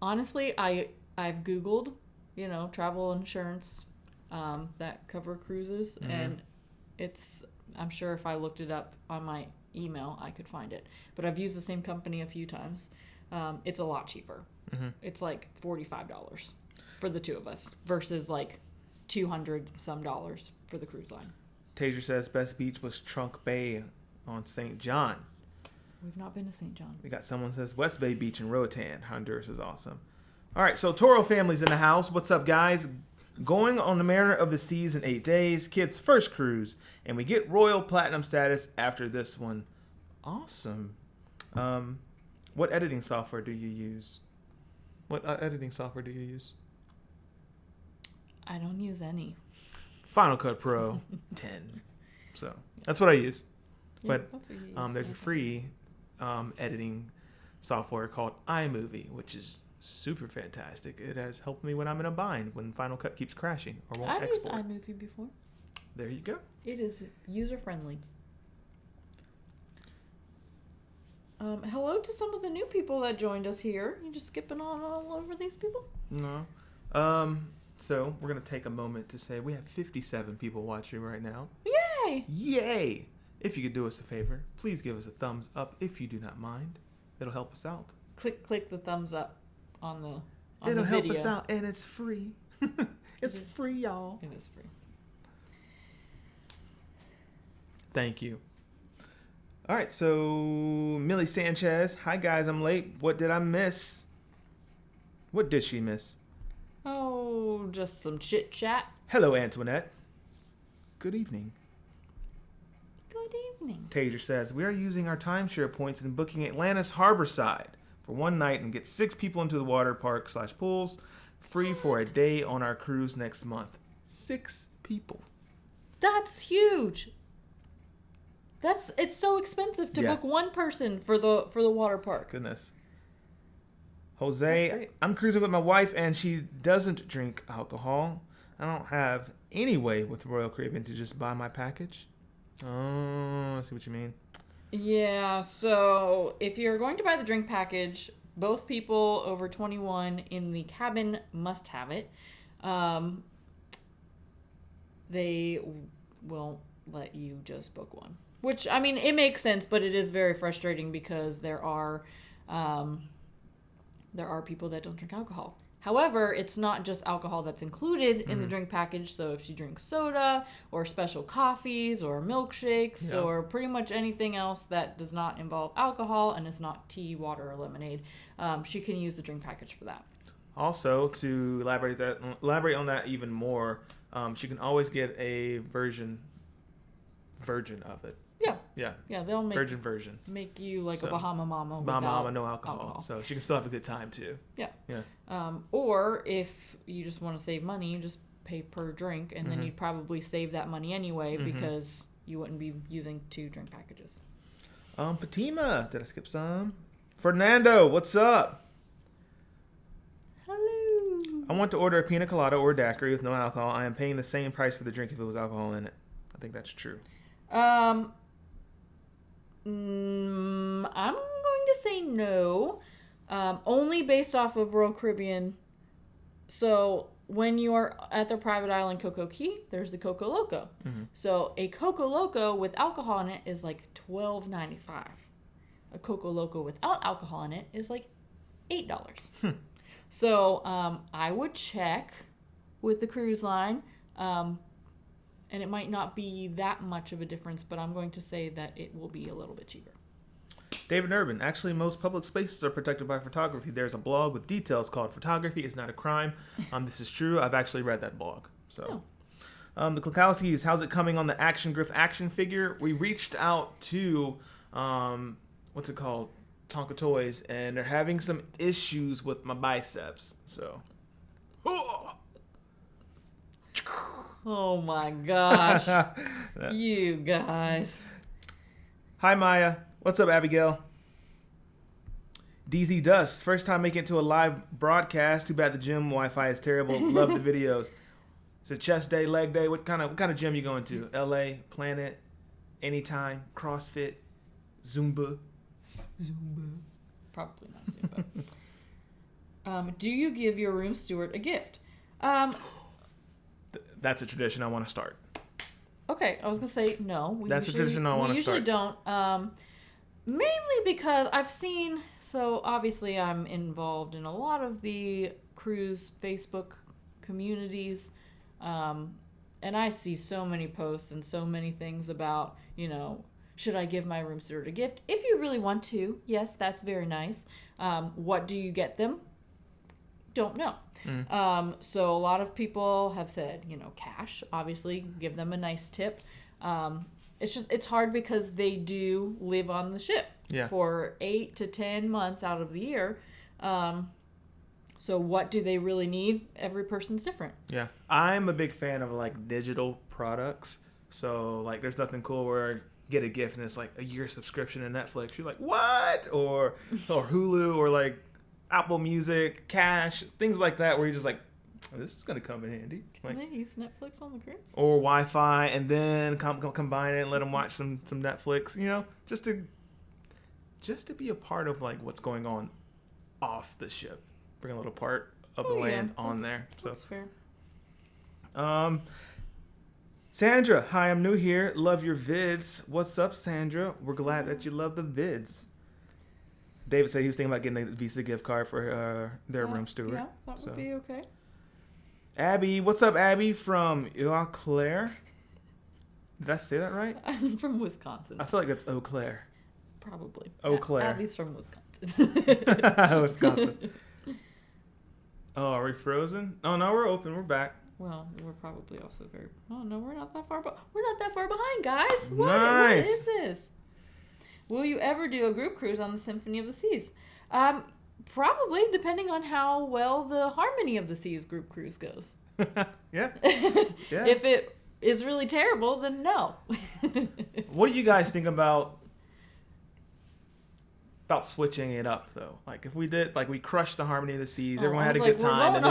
A: Honestly, I've Googled, travel insurance that cover cruises, and I'm sure if I looked it up on my email, I could find it. But I've used the same company a few times. It's a lot cheaper. It's like $45 for the two of us versus like $200 some for the cruise line.
B: Taser says best beach was Trunk Bay on St. John.
A: We've not been to St. John.
B: We got someone says West Bay Beach in Roatan. Honduras is awesome. All right, so Toro family's in the house. What's up, guys? Going on the Mariner of the Seas in 8 days. Kids' first cruise. And we get Royal Platinum status after this one. Awesome. What editing software do you use?
A: I don't use any.
B: Final Cut Pro 10. So that's what I use.
A: Yeah,
B: but
A: that's what you use.
B: there's a free editing software called iMovie, which is super fantastic. It has helped me when I'm in a bind, when Final Cut keeps crashing or won't export.
A: I've used iMovie before.
B: There you go.
A: It is user friendly. Hello to some of the new people that joined us here. You just skipping on all over these people?
B: No. So we're gonna take a moment to say we have 57 people watching right now.
A: Yay!
B: Yay! If you could do us a favor, please give us a thumbs up if you do not mind. It'll help us out.
A: Click the thumbs up on the
B: It'll
A: the
B: help
A: video.
B: us out, and it's free. It's free, y'all.
A: It is free.
B: Thank you. All right, so Millie Sanchez. Hi, guys. I'm late. What did I miss? What did she miss?
A: Oh, just some chit chat.
B: Hello, Antoinette. Good evening.
A: Good evening.
B: Taser says, we are using our timeshare points and booking Atlantis Harborside for one night and get 6 people into the water park / pools free for a day on our cruise next month. 6 people.
A: That's huge. It's so expensive to book one person for the water park.
B: Goodness. Jose, I'm cruising with my wife and she doesn't drink alcohol. I don't have any way with Royal Caribbean to just buy my package. Oh, I see what you mean.
A: Yeah, so if you're going to buy the drink package, both people over 21 in the cabin must have it. They won't let you just book one. Which, I mean, it makes sense, but it is very frustrating because there are people that don't drink alcohol. However, it's not just alcohol that's included in the drink package. So if she drinks soda or special coffees or milkshakes or pretty much anything else that does not involve alcohol and is not tea, water, or lemonade, she can use the drink package for that.
B: Also, to elaborate on that even more, she can always get a version of it. Yeah, they'll make you like a Bahama Mama without no alcohol. So she can still have a good time too. Yeah.
A: Or if you just want to save money, you just pay per drink, and then you'd probably save that money anyway because you wouldn't be using 2 drink packages.
B: Fatima, did I skip some? Fernando, what's up?
A: Hello.
B: I want to order a pina colada or a daiquiri with no alcohol. I am paying the same price for the drink if it was alcohol in it. I think that's true.
A: I'm going to say no, only based off of Royal Caribbean. So when you are at the private island Coco Key, there's the Coco Loco. So a Coco Loco with alcohol in it is like $12.95. A Coco Loco without alcohol in it is like $8. So I would check with the cruise line. And it might not be that much of a difference, but I'm going to say that it will be a little bit cheaper.
B: David Urban, actually, most public spaces are protected by photography. There's a blog with details called Photography is Not a Crime. This is true. I've actually read that blog. So, the Klukowskis, how's it coming on the Action Griff action figure? We reached out to, what's it called? Tonka Toys, and they're having some issues with my biceps. So,
A: oh my gosh. You guys.
B: Hi, Maya. What's up, Abigail? DZ Dust, first time making it to a live broadcast. Too bad the gym Wi-Fi is terrible. Love the videos. It's a chest day, leg day. What kind of gym you going to? LA, Planet, Anytime, CrossFit, Zumba.
A: Probably not Zumba. Do you give your room steward a gift?
B: That's a tradition I want to start.
A: Okay, I was gonna say no.
B: That's a tradition I want to start.
A: We usually don't. Mainly because I've seen. So obviously, I'm involved in a lot of the cruise Facebook communities, and I see so many posts and so many things about, should I give my room steward a gift? If you really want to, yes, that's very nice. What do you get them? Don't know. So a lot of people have said, cash, obviously, give them a nice tip. It's hard because they do live on the ship for 8 to 10 months out of the year. So what do they really need? Every person's different. Yeah.
B: I'm a big fan of digital products. So there's nothing cool where you get a gift and it's a year subscription to Netflix. You're like, what? Or Hulu or Apple Music, Cash, things like that where you're just this is going to come in handy.
A: Can they use Netflix on the cruise?
B: Or Wi-Fi, and then combine it and let them watch some Netflix, just to be a part of what's going on off the ship. Bring a little part of the land on there. So
A: that's fair.
B: Sandra, hi, I'm new here. Love your vids. What's up, Sandra? We're glad that you love the vids. David said he was thinking about getting a Visa gift card for their room steward.
A: Yeah, that would be okay.
B: Abby, what's up, Abby from Eau Claire? Did I say that right?
A: I'm from Wisconsin.
B: I feel like that's Eau Claire.
A: Probably.
B: Eau Claire.
A: Abby's from Wisconsin.
B: Wisconsin. Oh, are we frozen? Oh no, we're open. We're back.
A: Well, we're probably also very. Oh no, we're not that far. We're not that far behind, guys.
B: Nice.
A: What is this? Will you ever do a group cruise on the Symphony of the Seas? Probably, depending on how well the Harmony of the Seas group cruise goes.
B: Yeah.
A: If it is really terrible, then no.
B: What do you guys think about switching it up though? If we did, we crushed the Harmony of the Seas, everyone had a good time, and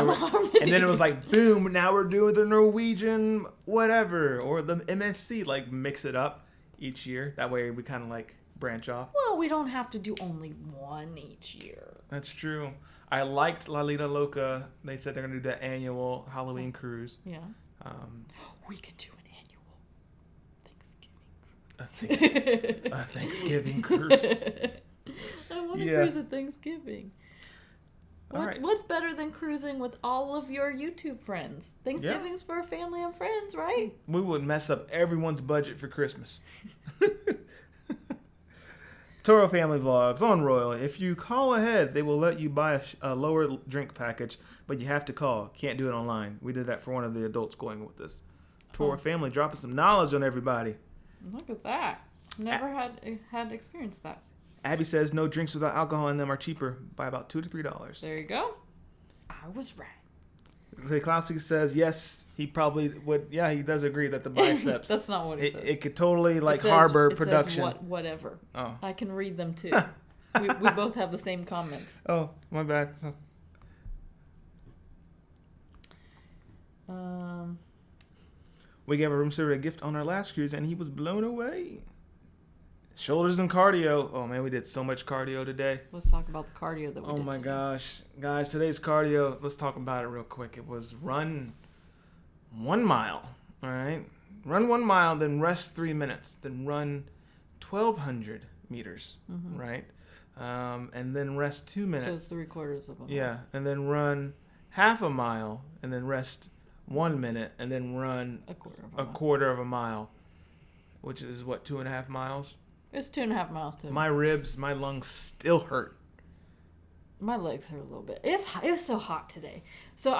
B: then it was boom, now we're doing the Norwegian whatever or the MSC, mix it up each year. That way we kind of branch off.
A: Well, we don't have to do only one each year.
B: That's true. I liked La Lita Loca. They said they're going to do the annual Halloween cruise.
A: Yeah. We could do an annual Thanksgiving cruise.
B: A Thanksgiving cruise.
A: I want to cruise at Thanksgiving.
B: Right.
A: What's better than cruising with all of your YouTube friends? Thanksgiving's for family and friends, right?
B: We would mess up everyone's budget for Christmas. Toro Family Vlogs on Royal. If you call ahead, they will let you buy a lower drink package, but you have to call. Can't do it online. We did that for one of the adults going with us. Toro Family dropping some knowledge on everybody.
A: Look at that. Never had experienced that.
B: Abby says no drinks without alcohol in them are cheaper by about $2 to $3.
A: There you go. I was right.
B: The Classic says yes, he probably would. Yeah, he does agree that the biceps.
A: That's not what he says.
B: It could totally harbor production.
A: Says whatever.
B: Oh.
A: I can read them too. we both have the same comments.
B: Oh, my bad. We gave a room steward a gift on our last cruise, and he was blown away. Shoulders and cardio. Oh man, we did so much cardio today.
A: Let's talk about the cardio that we did.
B: Oh my gosh. Guys, today's cardio, let's talk about it real quick. It was run 1 mile. All right. Run 1 mile, then rest 3 minutes. Then run 1,200 meters. Mm-hmm. Right. And then rest 2 minutes.
A: So it's 3/4 of a mile.
B: Yeah. And then run half a mile and then rest 1 minute, and then run a quarter of a mile, which is what, 2.5 miles?
A: It's 2.5 miles too.
B: My ribs, my lungs still hurt.
A: My legs hurt a little bit. It was so hot today. So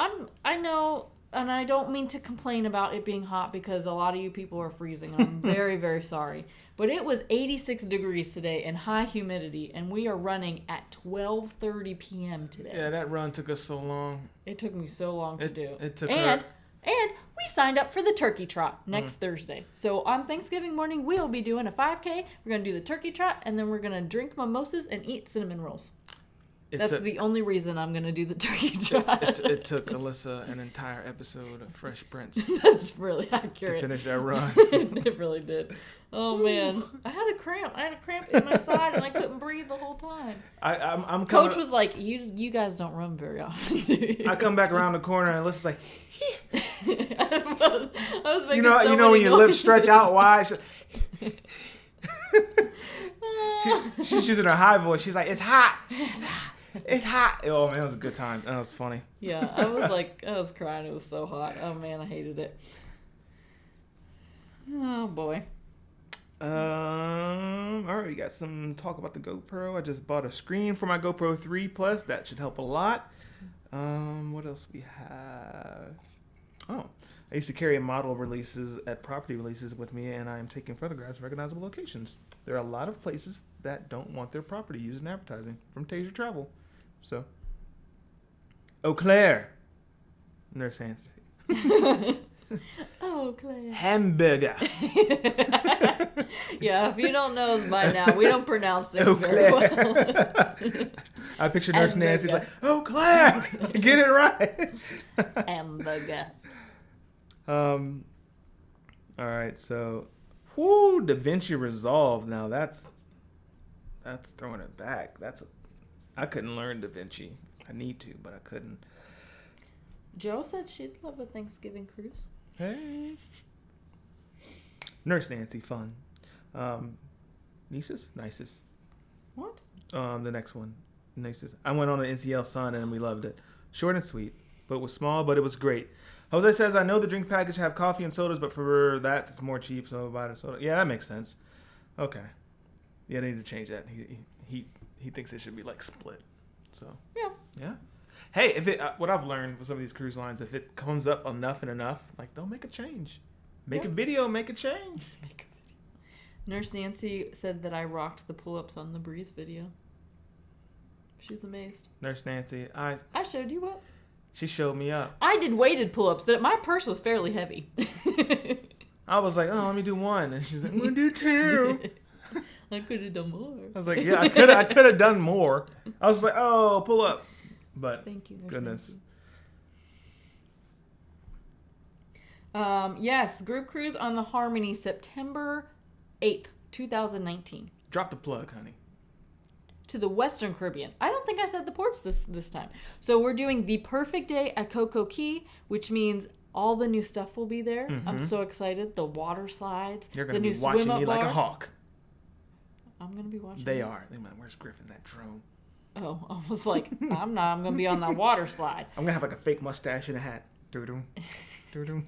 A: I know, and I don't mean to complain about it being hot because a lot of you people are freezing. I'm very, very sorry. But it was 86 degrees today and high humidity, and we are running at 12:30 p.m. today.
B: Yeah, that run took us so long.
A: It took me so long to do.
B: It took
A: And we signed up for the turkey trot next Thursday. So on Thanksgiving morning, we'll be doing a 5K. We're going to do the turkey trot, and then we're going to drink mimosas and eat cinnamon rolls. That's the only reason I'm going to do the turkey trot.
B: It took Alyssa an entire episode of Fresh Prince.
A: That's really accurate.
B: To finish that run.
A: It really did. Oh, man. I had a cramp. In my side, and I couldn't breathe the whole time.
B: I'm
A: Coach was like, you guys don't run very often, do you?
B: I come back around the corner, and Alyssa's like,
A: I was making
B: you know when your lips stretch out wide? She's using her high voice. She's like, it's hot. It's hot. Oh, man, it was a good time. That was funny.
A: Yeah, I was crying. It was so hot. Oh, man, I hated it. Oh, boy.
B: All right, we got some talk about the GoPro. I just bought a screen for my GoPro 3 Plus. That should help a lot. What else we have? Oh, I used to carry model releases at property releases with me, and I am taking photographs of recognizable locations. There are a lot of places that don't want their property used in advertising from Taser Travel. So, Eau Claire, Nurse Nancy.
A: Oh, Claire.
B: Hamburger.
A: Yeah, if you don't know us by now, we don't pronounce things very well.
B: I picture Nurse Nancy's like, oh, Claire, get it right.
A: Hamburger.
B: All right, so, Da Vinci Resolve. Now that's throwing it back. I couldn't learn Da Vinci. I need to, but I couldn't.
A: Joe said she'd love a Thanksgiving cruise.
B: Hey. Nurse Nancy, fun. Nicest?
A: What?
B: The next one. Nicest. I went on an NCL Sun and we loved it. Short and sweet, but was small, but it was great. Jose says, I know the drink package have coffee and sodas, but for that, it's more cheap, so I'll buy a soda. Yeah, that makes sense. Okay. Yeah, they need to change that. He thinks it should be like split. So. Yeah. Hey, what I've learned with some of these cruise lines, if it comes up enough, like, don't make a change. Make a video, make a change.
A: Make a video. Nurse Nancy said that I rocked the pull-ups on the Breeze video. She's amazed.
B: Nurse Nancy, I
A: showed you what?
B: She showed me up.
A: I did weighted pull-ups. My purse was fairly heavy.
B: I was like, let me do one. And she's like, I'm going to do two.
A: I could have done more.
B: I was like, yeah, I could have done more. I was like, pull up. But
A: thank you, Nurse
B: goodness.
A: Nancy. Yes, group cruise on the Harmony, September 8th, 2019.
B: Drop the plug, honey.
A: To the Western Caribbean. I don't think I said the ports this time. So we're doing the perfect day at Coco Key, which means all the new stuff will be there. Mm-hmm. I'm so excited. The water slides.
B: You're going to be watching me like a hawk.
A: I'm going to be watching.
B: They are. Where's Griff in that drone?
A: Oh, I was like, I'm not. I'm going to be on that water slide.
B: I'm going to have like a fake mustache and a hat. Doo-doo.
A: Doesn't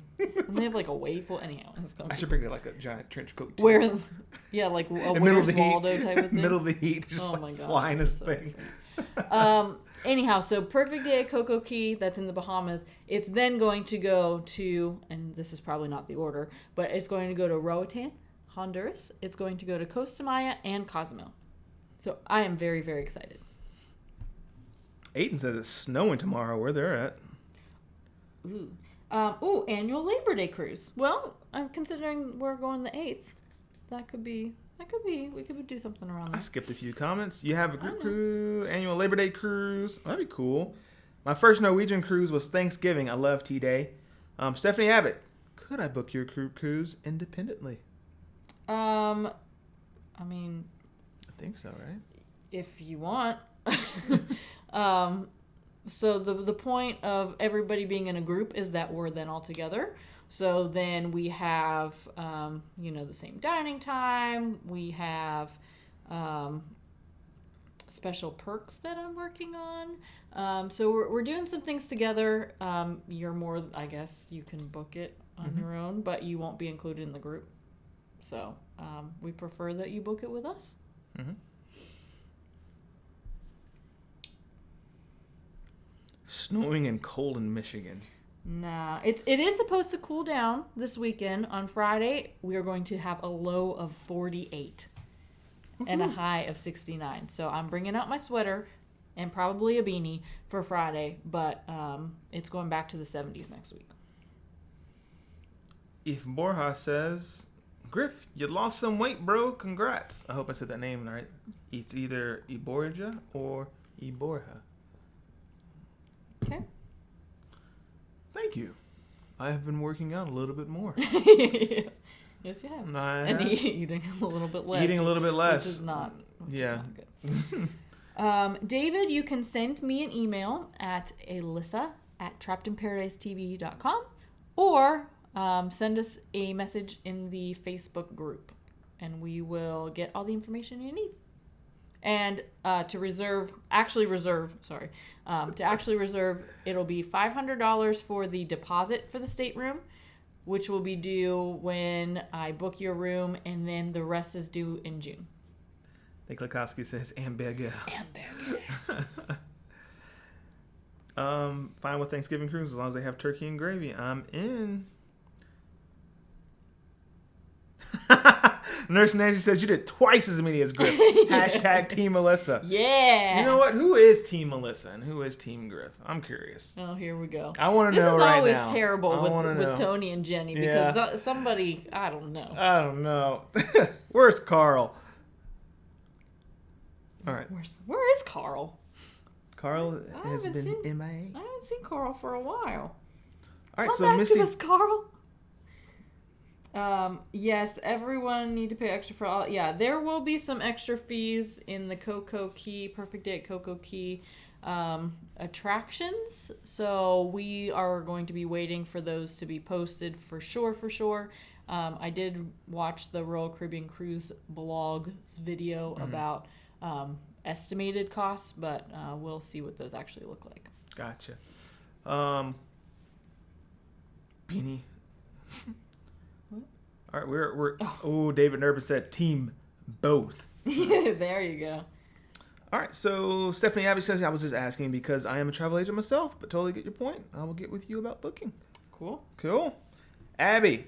A: he have like a wave pool? Anyhow,
B: I should bring like a giant trench coat too.
A: Like a Where's Waldo type of thing.
B: Middle of the heat, just flying this thing.
A: Anyhow, so perfect day at Coco Key, that's in the Bahamas. It's then going to go to, and this is probably not the order, but it's going to go to Roatan, Honduras. It's going to go to Costa Maya and Cozumel. So I am very, very excited.
B: Aiden says it's snowing tomorrow where they're at.
A: Ooh. Annual Labor Day cruise. Well, I'm considering we're going the 8th. That could be, we could do something around there.
B: I skipped a few comments. You have a group cruise, annual Labor Day cruise. That'd be cool. My first Norwegian cruise was Thanksgiving. I love T-Day. Stephanie Abbott, could I book your group cruise independently?
A: I
B: think so, right?
A: If you want. So the point of everybody being in a group is that we're then all together. So then we have, the same dining time. We have special perks that I'm working on. So we're doing some things together. You're more, I guess you can book it on your own, but you won't be included in the group. So we prefer that you book it with us.
B: Mm-hmm. Snowing and cold in Michigan.
A: Nah, it is supposed to cool down this weekend. On Friday, we are going to have a low of 48 and a high of 69. So I'm bringing out my sweater and probably a beanie for Friday, but it's going back to the 70s next week.
B: If Borja says, Griff, you lost some weight, bro. Congrats. I hope I said that name right. It's either Iborja or Iborja.
A: Okay.
B: Thank you. I have been working out a little bit more.
A: Yes, you have.
B: And
A: eating a little bit less.
B: Eating a little bit less.
A: Which is not
B: good.
A: David, you can send me an email at alyssa@trappedinparadise.tv.com or send us a message in the Facebook group, and we will get all the information you need. And to actually reserve, it'll be $500 for the deposit for the stateroom, which will be due when I book your room, and then the rest is due in June.
B: I think Lakowski says hamburger. Fine with Thanksgiving cruise as long as they have turkey and gravy. I'm in. Nurse Nancy says you did twice as many as Griff. Hashtag Team Alyssa.
A: Yeah.
B: You know what? Who is Team Alyssa and who is Team Griff? I'm curious.
A: Oh, here we go.
B: I want to know right now.
A: This is always terrible with Tony and Jenny because somebody, I don't know.
B: Where's Carl? All right.
A: Where is Carl?
B: Carl has been MIA.
A: I haven't seen Carl for a while.
B: All right,
A: Come
B: so
A: back
B: Misty.
A: to us, Carl. Yes, everyone need to pay extra for all. Yeah, there will be some extra fees in the Cocoa Key, Perfect Day at Cocoa Key attractions. So we are going to be waiting for those to be posted for sure. I did watch the Royal Caribbean Cruise blog's video about estimated costs, but we'll see what those actually look like.
B: Gotcha. Beanie. All right, we're David Nervous said team both.
A: There you go.
B: All right, so Stephanie Abbey says, I was just asking because I am a travel agent myself, but totally get your point. I will get with you about booking. Cool. Abby,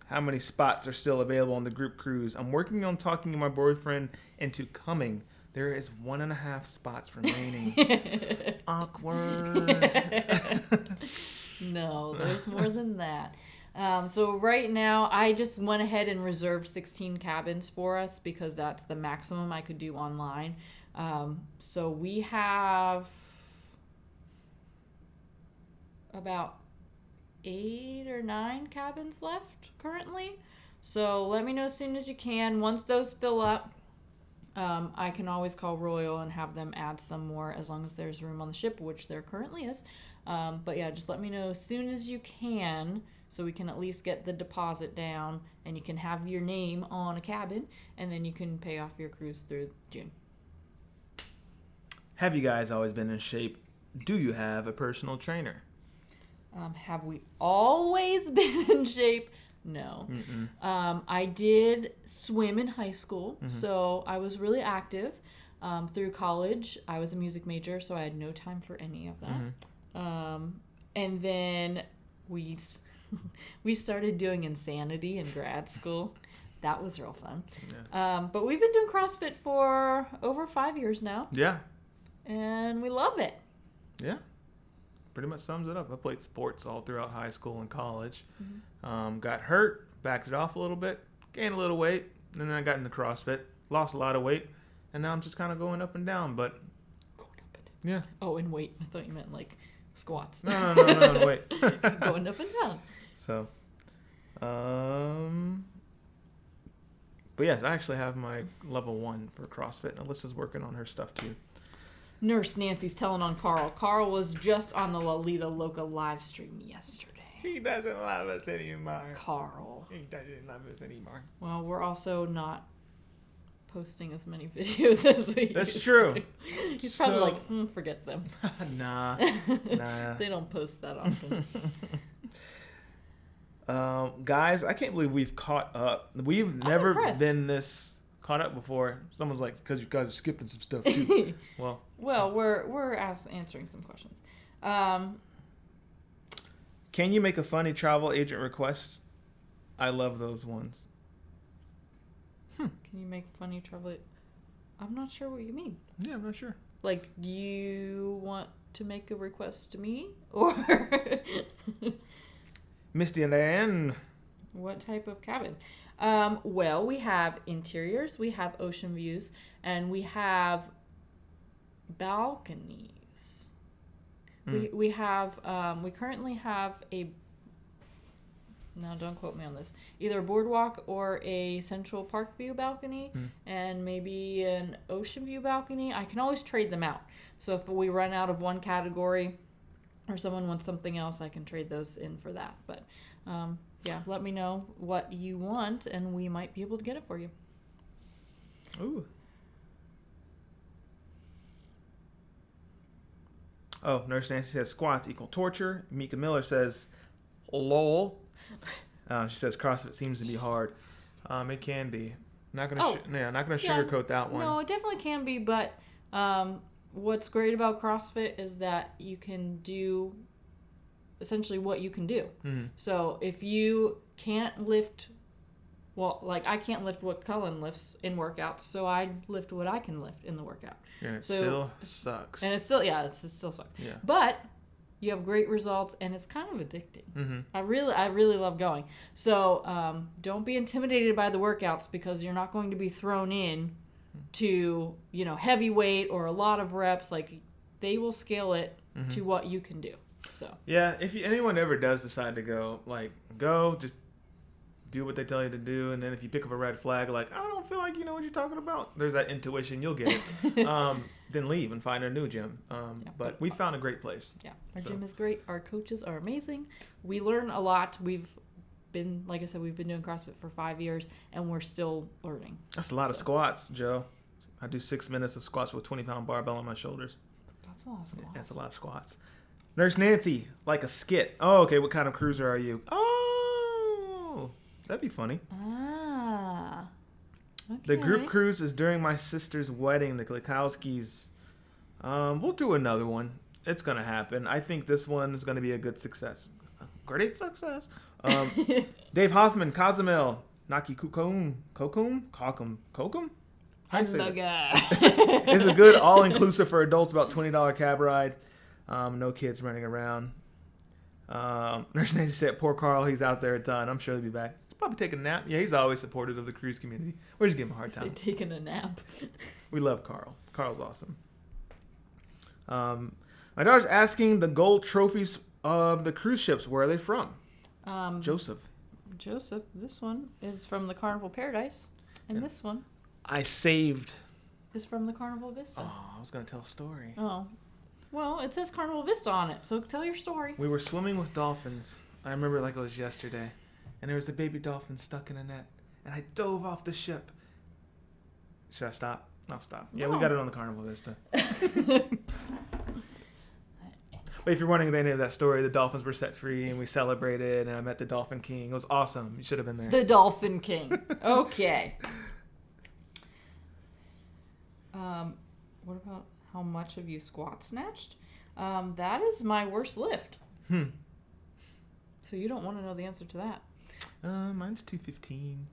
B: how many spots are still available on the group cruise? I'm working on talking my boyfriend into coming. There is 1.5 spots remaining. Awkward.
A: No, there's more than that. So right now, I just went ahead and reserved 16 cabins for us because that's the maximum I could do online. So we have about 8 or 9 cabins left currently. So let me know as soon as you can. Once those fill up, I can always call Royal and have them add some more as long as there's room on the ship, which there currently is. But yeah, just let me know as soon as you can so we can at least get the deposit down and you can have your name on a cabin and then you can pay off your cruise through June.
B: Have you guys always been in shape? Do you have a personal trainer?
A: Have we always been in shape? No. I did swim in high school, so I was really active. Through college, I was a music major, so I had no time for any of that. And then we started doing Insanity in grad school. That was real fun. Yeah. But we've been doing CrossFit for over 5 years now.
B: Yeah.
A: And we love it.
B: Yeah. Pretty much sums it up. I played sports all throughout high school and college. Got hurt, backed it off a little bit, gained a little weight, and then I got into CrossFit, lost a lot of weight, and now I'm just kind of going up and down. But
A: going up and down.
B: Yeah.
A: Oh, and weight. I thought you meant like squats.
B: No, wait.
A: Going up and down.
B: So, but yes, I actually have my level 1 for CrossFit. Alyssa's working on her stuff too.
A: Nurse Nancy's telling on Carl. Carl was just on the Lolita Loca live stream yesterday.
B: He doesn't love us anymore.
A: Carl.
B: He doesn't love us anymore.
A: Well, we're also not posting as many videos as we
B: That's
A: used
B: true.
A: to. He's probably like, forget them.
B: Nah.
A: They don't post that often.
B: Guys, I can't believe we've caught up. We've never been this caught up before. Someone's like, because you guys are skipping some stuff too. Well,
A: we're answering some questions.
B: Can you make a funny travel agent request? I love those ones.
A: Can you make funny travel? I'm not sure what you mean.
B: Yeah, I'm not sure.
A: Like, you want to make a request to me, or
B: Misty and Diane?
A: What type of cabin? Well, we have interiors, we have ocean views, and we have balconies. We currently have now don't quote me on this, either a boardwalk or a Central Park view balcony, and maybe an ocean view balcony. I can always trade them out. So if we run out of one category or someone wants something else, I can trade those in for that. But yeah, let me know what you want, and we might be able to get it for you.
B: Ooh. Oh, Nurse Nancy says squats equal torture. Mika Miller says, lol. She says CrossFit seems to be hard. It can be. Not gonna sugarcoat that one.
A: No, it definitely can be. But what's great about CrossFit is that you can do essentially what you can do. Mm-hmm. So if you can't lift, well, like I can't lift what Cullen lifts in workouts, so I lift what I can lift in the workout.
B: And it still sucks.
A: And it still sucks. Yeah. But you have great results, and it's kind of addicting. Mm-hmm. I really love going. So don't be intimidated by the workouts, because you're not going to be thrown in to heavy weight or a lot of reps. Like, they will scale it to what you can do. So
B: yeah, if anyone ever does decide to go, just do what they tell you to do, and then if you pick up a red flag, like, I don't feel like you know what you're talking about, there's that intuition, you'll get it. Then leave and find a new gym. But we found a great place.
A: Yeah, our gym is great. Our coaches are amazing. We learn a lot. We've been doing CrossFit for 5 years, and we're still learning.
B: That's a lot of squats, Joe. I do 6 minutes of squats with a 20-pound barbell on my shoulders.
A: That's a lot of squats.
B: That's a lot of squats. Nurse Nancy, like a skit. Oh, okay. What kind of cruiser are you? Oh, that'd be funny.
A: Ah. Okay.
B: The group cruise is during my sister's wedding, the Klikowskis. We'll do another one. It's going to happen. I think this one is going to be a good success. Great success. Dave Hoffman, Cozumel, Naki Kokum. How do you say that? It's a good all-inclusive for adults, about $20 cab ride. No kids running around. Nurse Nancy said, poor Carl, he's out there a ton. I'm sure he'll be back. He's probably taking a nap. Yeah, he's always supportive of the cruise community. We're just giving him a hard time.
A: Taking a nap.
B: We love Carl. Carl's awesome. My daughter's asking the gold trophies of the cruise ships. Where are they from? Joseph, this one is from the Carnival Paradise. And this one I saved is from the Carnival Vista. Oh, I was going to tell a story. Oh. Well, it says Carnival Vista on it, so tell your story. We were swimming with dolphins. I remember like it was yesterday. And there was a baby dolphin stuck in a net. And I dove off the ship. Should I stop? I'll stop. Yeah, we got it on the Carnival Vista. But if you're wondering the end of that story, the dolphins were set free and we celebrated, and I met the Dolphin King. It was awesome. You should have been there. The Dolphin King. Okay. What about how much have you squat snatched? That is my worst lift. So you don't want to know the answer to that. Mine's 215.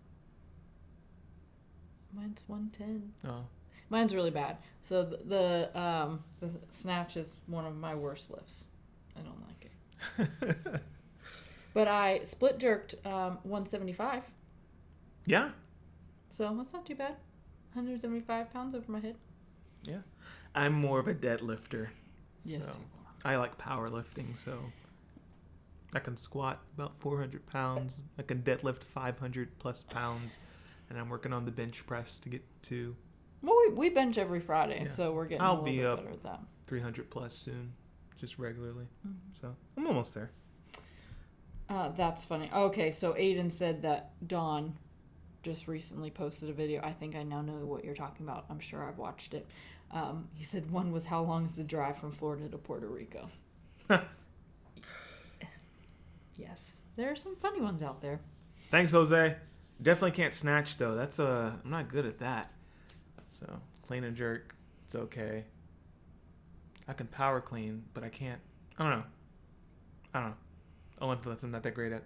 B: Mine's 110. Oh. Mine's really bad. So the snatch is one of my worst lifts. I don't like it. But I split jerked 175. Yeah. So that's not too bad. 175 pounds over my head. Yeah. I'm more of a deadlifter. Yes. So I like powerlifting, so I can squat about 400 pounds. I can deadlift 500 plus pounds. And I'm working on the bench press to get to... Well, we bench every Friday, so we're getting a little bit better at that. 300 plus soon, just regularly. Mm-hmm. So I'm almost there. That's funny. Okay, so Aiden said that Dawn
A: just recently posted a video. I think I now know what you're talking about. I'm sure I've watched it. He said one was, how long is the drive from Florida to Puerto Rico? Yes, there are some funny ones out there.
B: Thanks, Jose. Definitely can't snatch though. That's I'm not good at that. So clean and jerk, it's okay. I can power clean, but I can't. I don't know. Olympic I'm not that great at.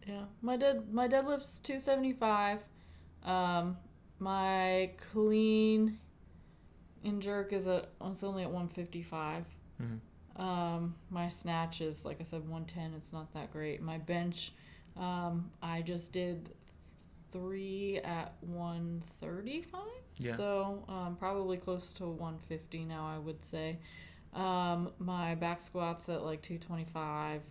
A: Yeah, my deadlift's 275. My clean and jerk it's only at 155.
B: Mm-hmm.
A: My snatch is, like I said, 110. It's not that great. My bench, I just did 3 at 135.
B: Yeah.
A: So probably close to 150 now, I would say. My back squat's at like 225.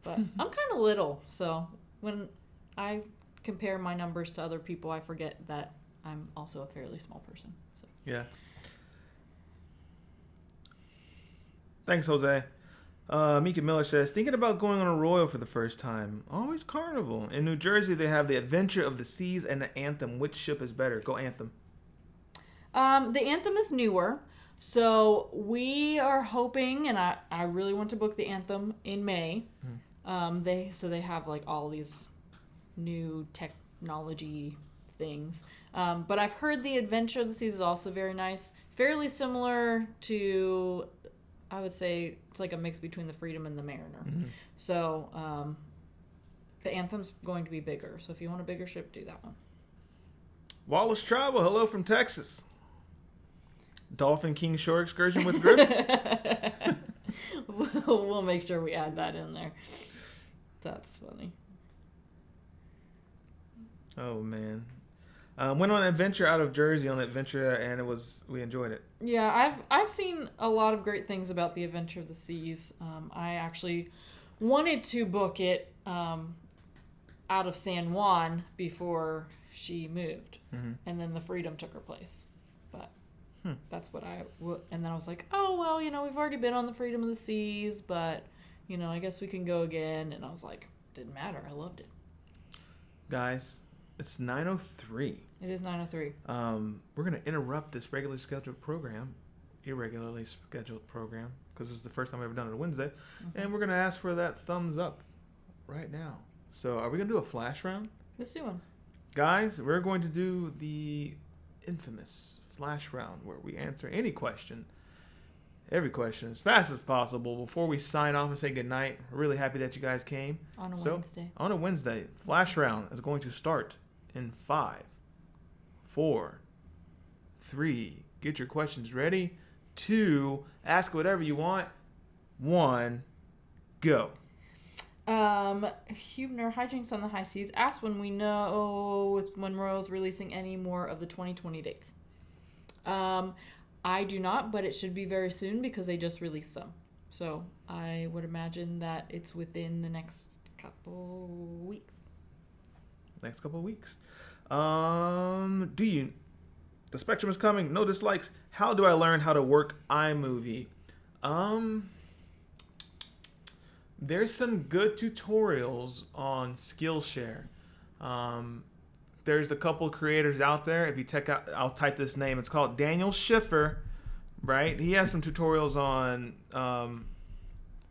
A: But I'm kind of little, so when I compare my numbers to other people, I forget that I'm also a fairly small person. So.
B: Yeah. Thanks, Jose. Mika Miller says, thinking about going on a Royal for the first time. Always Carnival. In New Jersey, they have the Adventure of the Seas and the Anthem. Which ship is better? Go Anthem.
A: The Anthem is newer. So we are hoping, and I really want to book the Anthem in May. They have like all these new technology things. But I've heard the Adventure of the Seas is also very nice. Fairly similar to, I would say, it's like a mix between the Freedom and the Mariner. Mm-hmm. So the Anthem's going to be bigger. So if you want a bigger ship, do that one.
B: Wallace Travel, hello from Texas. Dolphin King Shore excursion with Griff.
A: We'll make sure we add that in there. That's funny.
B: Oh man, went on an adventure out of Jersey on Adventure, and we enjoyed it.
A: Yeah, I've seen a lot of great things about the Adventure of the Seas. I actually wanted to book it out of San Juan before she moved, and then the Freedom took her place. But that's what and then I was like, oh well, we've already been on the Freedom of the Seas, but I guess we can go again. And I was like, didn't matter. I loved it.
B: Guys, it's 9:03.
A: It is 9:03.
B: We're going to interrupt this irregularly scheduled program, because this is the first time I've ever done it on a Wednesday. And we're going to ask for that thumbs up right now. So are we going to do a flash round?
A: Let's do one.
B: Guys, we're going to do the infamous flash round where we answer any question, every question, as fast as possible before we sign off and say goodnight. We're really happy that you guys came.
A: On Wednesday.
B: On a Wednesday. Flash round is going to start in 5, 4, 3. Get your questions ready. 2. Ask whatever you want. 1. Go.
A: Hubner, hijinks on the high seas. Ask when we know when Royal's releasing any more of the 2020 dates. I do not, but it should be very soon because they just released some. So I would imagine that it's within the next couple weeks.
B: The Spectrum is coming. No dislikes. How do I learn how to work iMovie? There's some good tutorials on Skillshare. There's a couple creators out there. If you check out, I'll type this name. It's called Daniel Schiffer, right? He has some tutorials on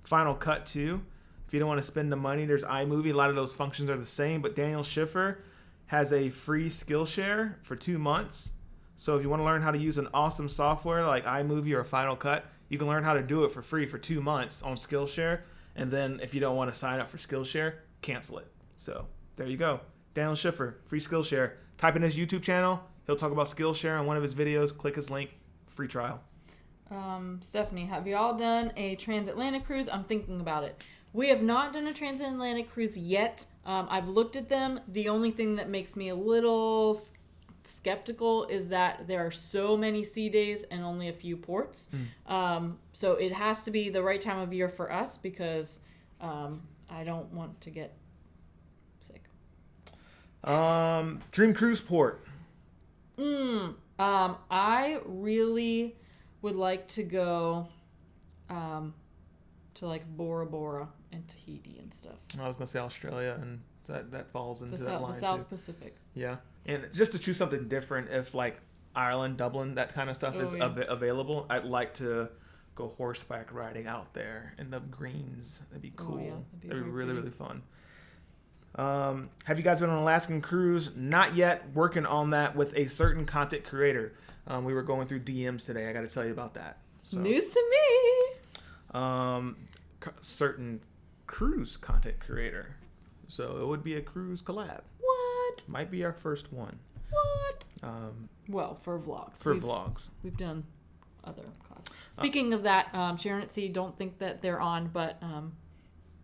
B: Final Cut too. If you don't want to spend the money, there's iMovie. A lot of those functions are the same, but Daniel Schiffer has a free Skillshare for 2 months. So if you want to learn how to use an awesome software like iMovie or Final Cut, you can learn how to do it for free for 2 months on Skillshare. And then if you don't want to sign up for Skillshare, cancel it. So there you go. Daniel Schiffer, free Skillshare. Type in his YouTube channel. He'll talk about Skillshare on one of his videos. Click his link. Free trial.
A: Stephanie, have you all done a Transatlantic cruise? I'm thinking about it. We have not done a Transatlantic cruise yet. I've looked at them. The only thing that makes me a little skeptical is that there are so many sea days and only a few ports. So it has to be the right time of year for us because I don't want to get sick.
B: Dream cruise port.
A: I really would like to go to like Bora Bora and Tahiti and stuff.
B: I was gonna say Australia and that falls into that line
A: the South
B: too.
A: Pacific.
B: Yeah, and just to choose something different, if like Ireland, Dublin, that kind of stuff is available, I'd like to go horseback riding out there in the greens. That'd be cool. That'd be really, really fun. Have you guys been on an Alaskan cruise? Not yet. Working on that with a certain content creator. We were going through DMs today. I got to tell you about that. So,
A: news to me.
B: Certain cruise content creator. So it would be a cruise collab.
A: What?
B: Might be our first one.
A: What? Well, for vlogs.
B: Vlogs.
A: We've done other collabs. Speaking of that, Sharon at Sea, don't think that they're on, but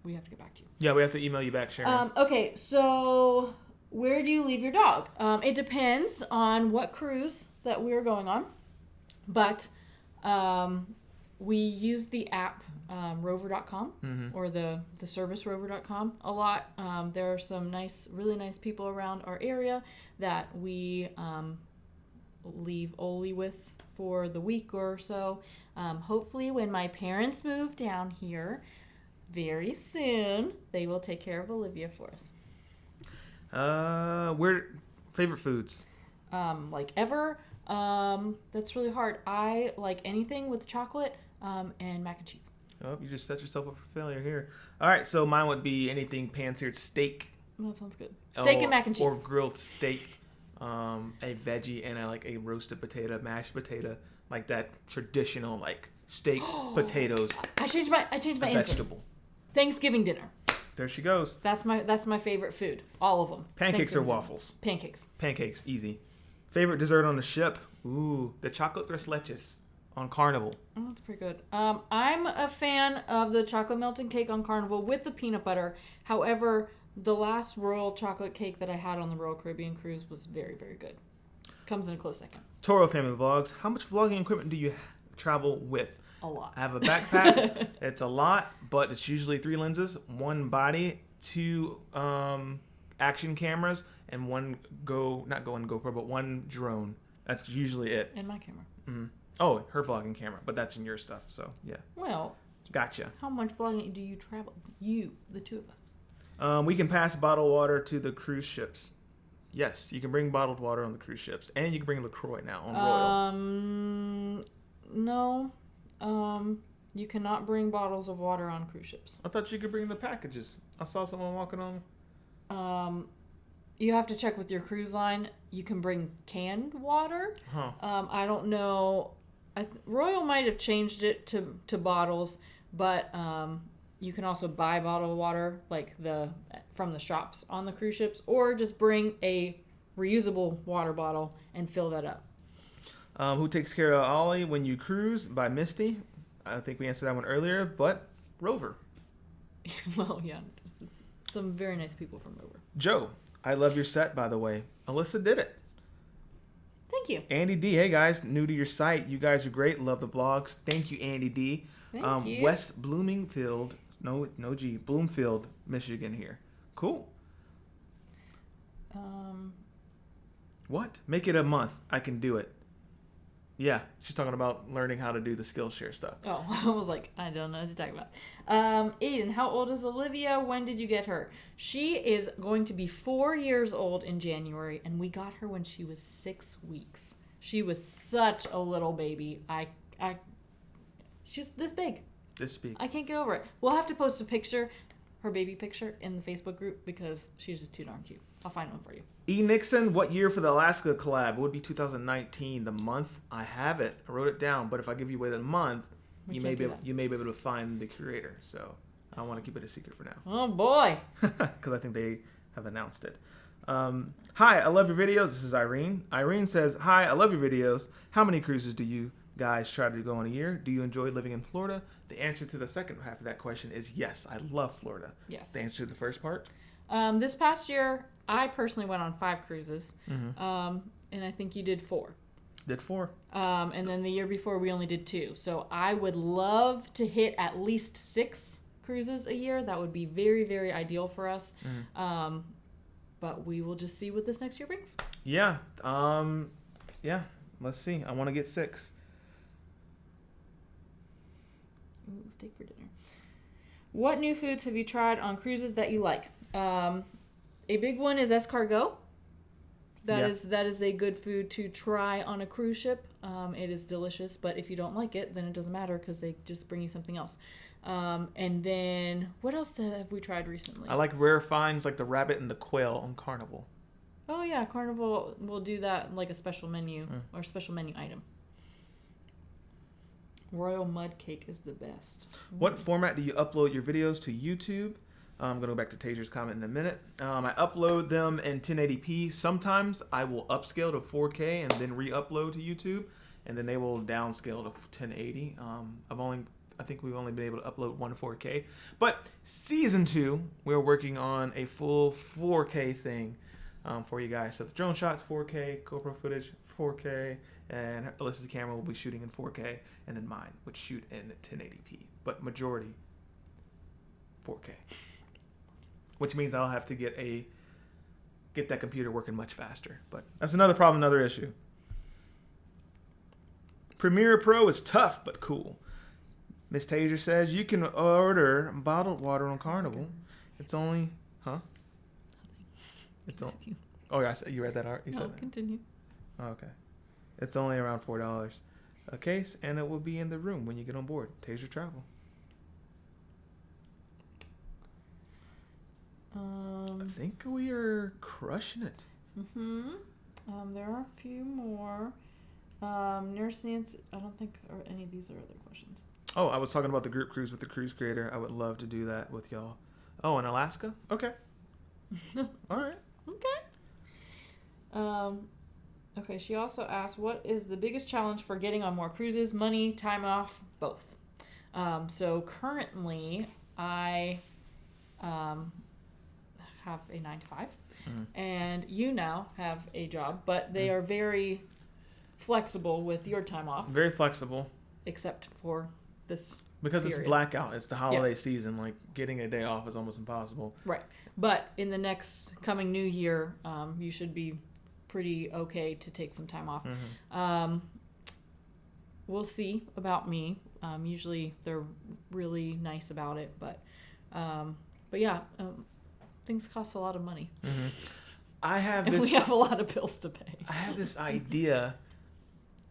A: we have to get back to you.
B: Yeah, we have to email you back, Sharon.
A: Okay, so where do you leave your dog? It depends on what cruise that we're going on, but we use the app rover.com or the service rover.com a lot. There are some really nice people around our area that we leave Oli with for the week or so. Hopefully when my parents move down here very soon, they will take care of Olivia for us.
B: Where favorite foods?
A: Like ever? That's really hard. I like anything with chocolate and mac and cheese.
B: Oh, you just set yourself up for failure here. All right, so mine would be anything pan-seared steak.
A: Oh, that sounds good. Steak and mac and cheese.
B: Or grilled steak, a veggie, and like a roasted potato, mashed potato, like that traditional like steak, potatoes.
A: I changed my answer.
B: Vegetable.
A: Thanksgiving dinner.
B: There she goes.
A: That's my favorite food. All of them.
B: Pancakes or waffles?
A: Pancakes.
B: Pancakes, easy. Favorite dessert on the ship? Ooh, the chocolate tres leches on Carnival.
A: Oh, that's pretty good. I'm a fan of the chocolate melted cake on Carnival with the peanut butter. However, the last royal chocolate cake that I had on the Royal Caribbean cruise was very, very good. Comes in a close second.
B: Toro Family Vlogs. How much vlogging equipment do you travel with?
A: A lot.
B: I have a backpack. It's a lot, but it's usually 3 lenses, 1 body, 2 action cameras, and 1 GoPro, but 1 drone. That's usually it.
A: And my camera.
B: Mm-hmm. Oh, her vlogging camera, but that's in your stuff, so yeah.
A: Well,
B: gotcha.
A: How much vlogging do you travel? You, the two of us.
B: We can pass bottled water to the cruise ships. Yes, you can bring bottled water on the cruise ships, and you can bring LaCroix now on Royal.
A: No. You cannot bring bottles of water on cruise ships.
B: I thought you could bring the packages. I saw someone walking on.
A: You have to check with your cruise line. You can bring canned water.
B: Huh.
A: I don't know. Royal might have changed it to bottles, but you can also buy bottled water like from the shops on the cruise ships, or just bring a reusable water bottle and fill that up.
B: Who takes care of Ollie when you cruise? By Misty. I think we answered that one earlier, but Rover.
A: Well, yeah. Some very nice people from Rover.
B: Joe, I love your set, by the way. Alyssa did it.
A: Thank you.
B: Andy D. Hey, guys. New to your site. You guys are great. Love the vlogs. Thank you, Andy D.
A: Thank you.
B: West Bloomingfield. No G. Bloomfield, Michigan here. Cool. What? Make it a month. I can do it. Yeah, she's talking about learning how to do the Skillshare stuff.
A: Oh, I was like, I don't know what to talk about. Aiden, how old is Olivia? When did you get her? She is going to be 4 years old in January, and we got her when she was 6 weeks. She was such a little baby. She's this big.
B: This big.
A: I can't get over it. We'll have to post a picture, her baby picture, in the Facebook group because she's just too darn cute. I'll find one for you.
B: E. Nixon, what year for the Alaska collab? It would be 2019. The month, I have it. I wrote it down. But if I give you away the month, you may be able to find the creator. So I want to keep it a secret for now.
A: Oh, boy.
B: Because I think they have announced it. Hi, I love your videos. This is Irene. Irene says, hi, I love your videos. How many cruises do you guys try to go in a year? Do you enjoy living in Florida? The answer to the second half of that question is yes. I love Florida.
A: Yes.
B: The answer to the first part?
A: This past year, I personally went on 5 cruises,
B: Mm-hmm.
A: and I think you did 4.
B: Did 4.
A: And then the year before, we only did 2. So I would love to hit at least 6 cruises a year. That would be very, very ideal for us.
B: Mm-hmm.
A: But we will just see what this next year brings.
B: Yeah. Yeah. Let's see. I want to get 6.
A: Ooh, steak for dinner. What new foods have you tried on cruises that you like? A big one is escargot.
B: Yeah.
A: That is a good food to try on a cruise ship. It is delicious, but if you don't like it, then it doesn't matter because they just bring you something else. And then what else have we tried recently?
B: I like rare finds like the rabbit and the quail on Carnival.
A: Oh yeah, Carnival will do that like a special menu or special menu item. Royal mud cake is the best.
B: What format do you upload your videos to YouTube? I'm going to go back to Taser's comment in a minute. I upload them in 1080p. Sometimes I will upscale to 4K and then re-upload to YouTube, and then they will downscale to 1080. I think we've only been able to upload one 4K. But season 2, we're working on a full 4K thing for you guys. So the drone shots 4K, GoPro footage 4K, and Alyssa's camera will be shooting in 4K, and then mine would shoot in 1080p. But majority 4K. Which means I'll have to get that computer working much faster. But that's another problem, another issue. Premiere Pro is tough but cool. Miss Taser says you can order bottled water on Carnival. It's only, It's only. Oh yeah, you read that art. You said that.
A: Continue.
B: Oh, okay. It's only around $4 a case, and it will be in the room when you get on board. Taser Travel. I think we are crushing it.
A: There are a few more. Nurse Nancy, I don't think any of these are other questions.
B: Oh, I was talking about the group cruise with the cruise creator. I would love to do that with y'all. Oh, in Alaska? Okay. All right.
A: Okay. Okay, she also asked, what is the biggest challenge for getting on more cruises? Money, time off, both. So currently, I have a 9-to-5, and you now have a job, but they are very flexible with your time off.
B: Very flexible.
A: Except for this
B: Because
A: period.
B: It's blackout. It's the holiday season. Like, getting a day off is almost impossible.
A: Right. But in the next coming new year, you should be pretty okay to take some time off. We'll see about me. Usually they're really nice about it, but yeah, things cost a lot of money.
B: I have
A: and
B: this.
A: we have a lot of bills to pay.
B: I have this idea,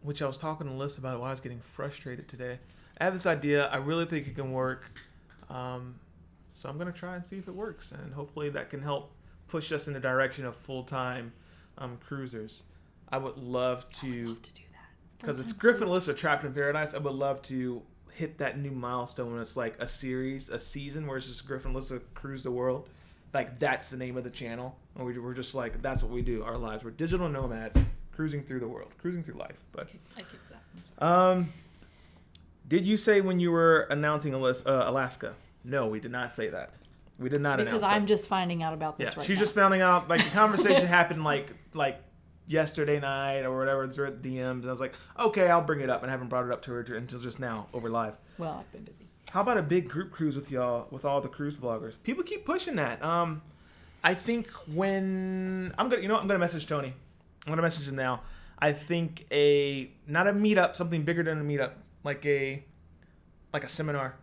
B: which I was talking to Liz about why I was getting frustrated today. I have this idea. I really think it can work. So I'm going to try and see if it works. And hopefully that can help push us in the direction of full-time cruisers. I would love to
A: do that.
B: Because it's Griff Alyssa Trapped in Paradise. I would love to hit that new milestone when it's like a series, a season where it's just Griff and Alyssa cruise the world. Like, that's the name of the channel. And we're just like, that's what we do, our lives. We're digital nomads cruising through the world, cruising through life. But
A: I keep that.
B: Did you say when you were announcing Alaska? No, we did not say that. We did not announce that.
A: Because I'm just finding out about this right now.
B: She's just finding out. Like, the conversation happened like yesterday night or whatever. Through DMs, and I was like, okay, I'll bring it up, and I haven't brought it up to her until just now over live.
A: Well, I've been busy.
B: How about a big group cruise with y'all, with all the cruise vloggers? People keep pushing that. I think when I'm gonna message Tony. I'm gonna message him now. I think not a meetup, something bigger than a meetup, like a seminar,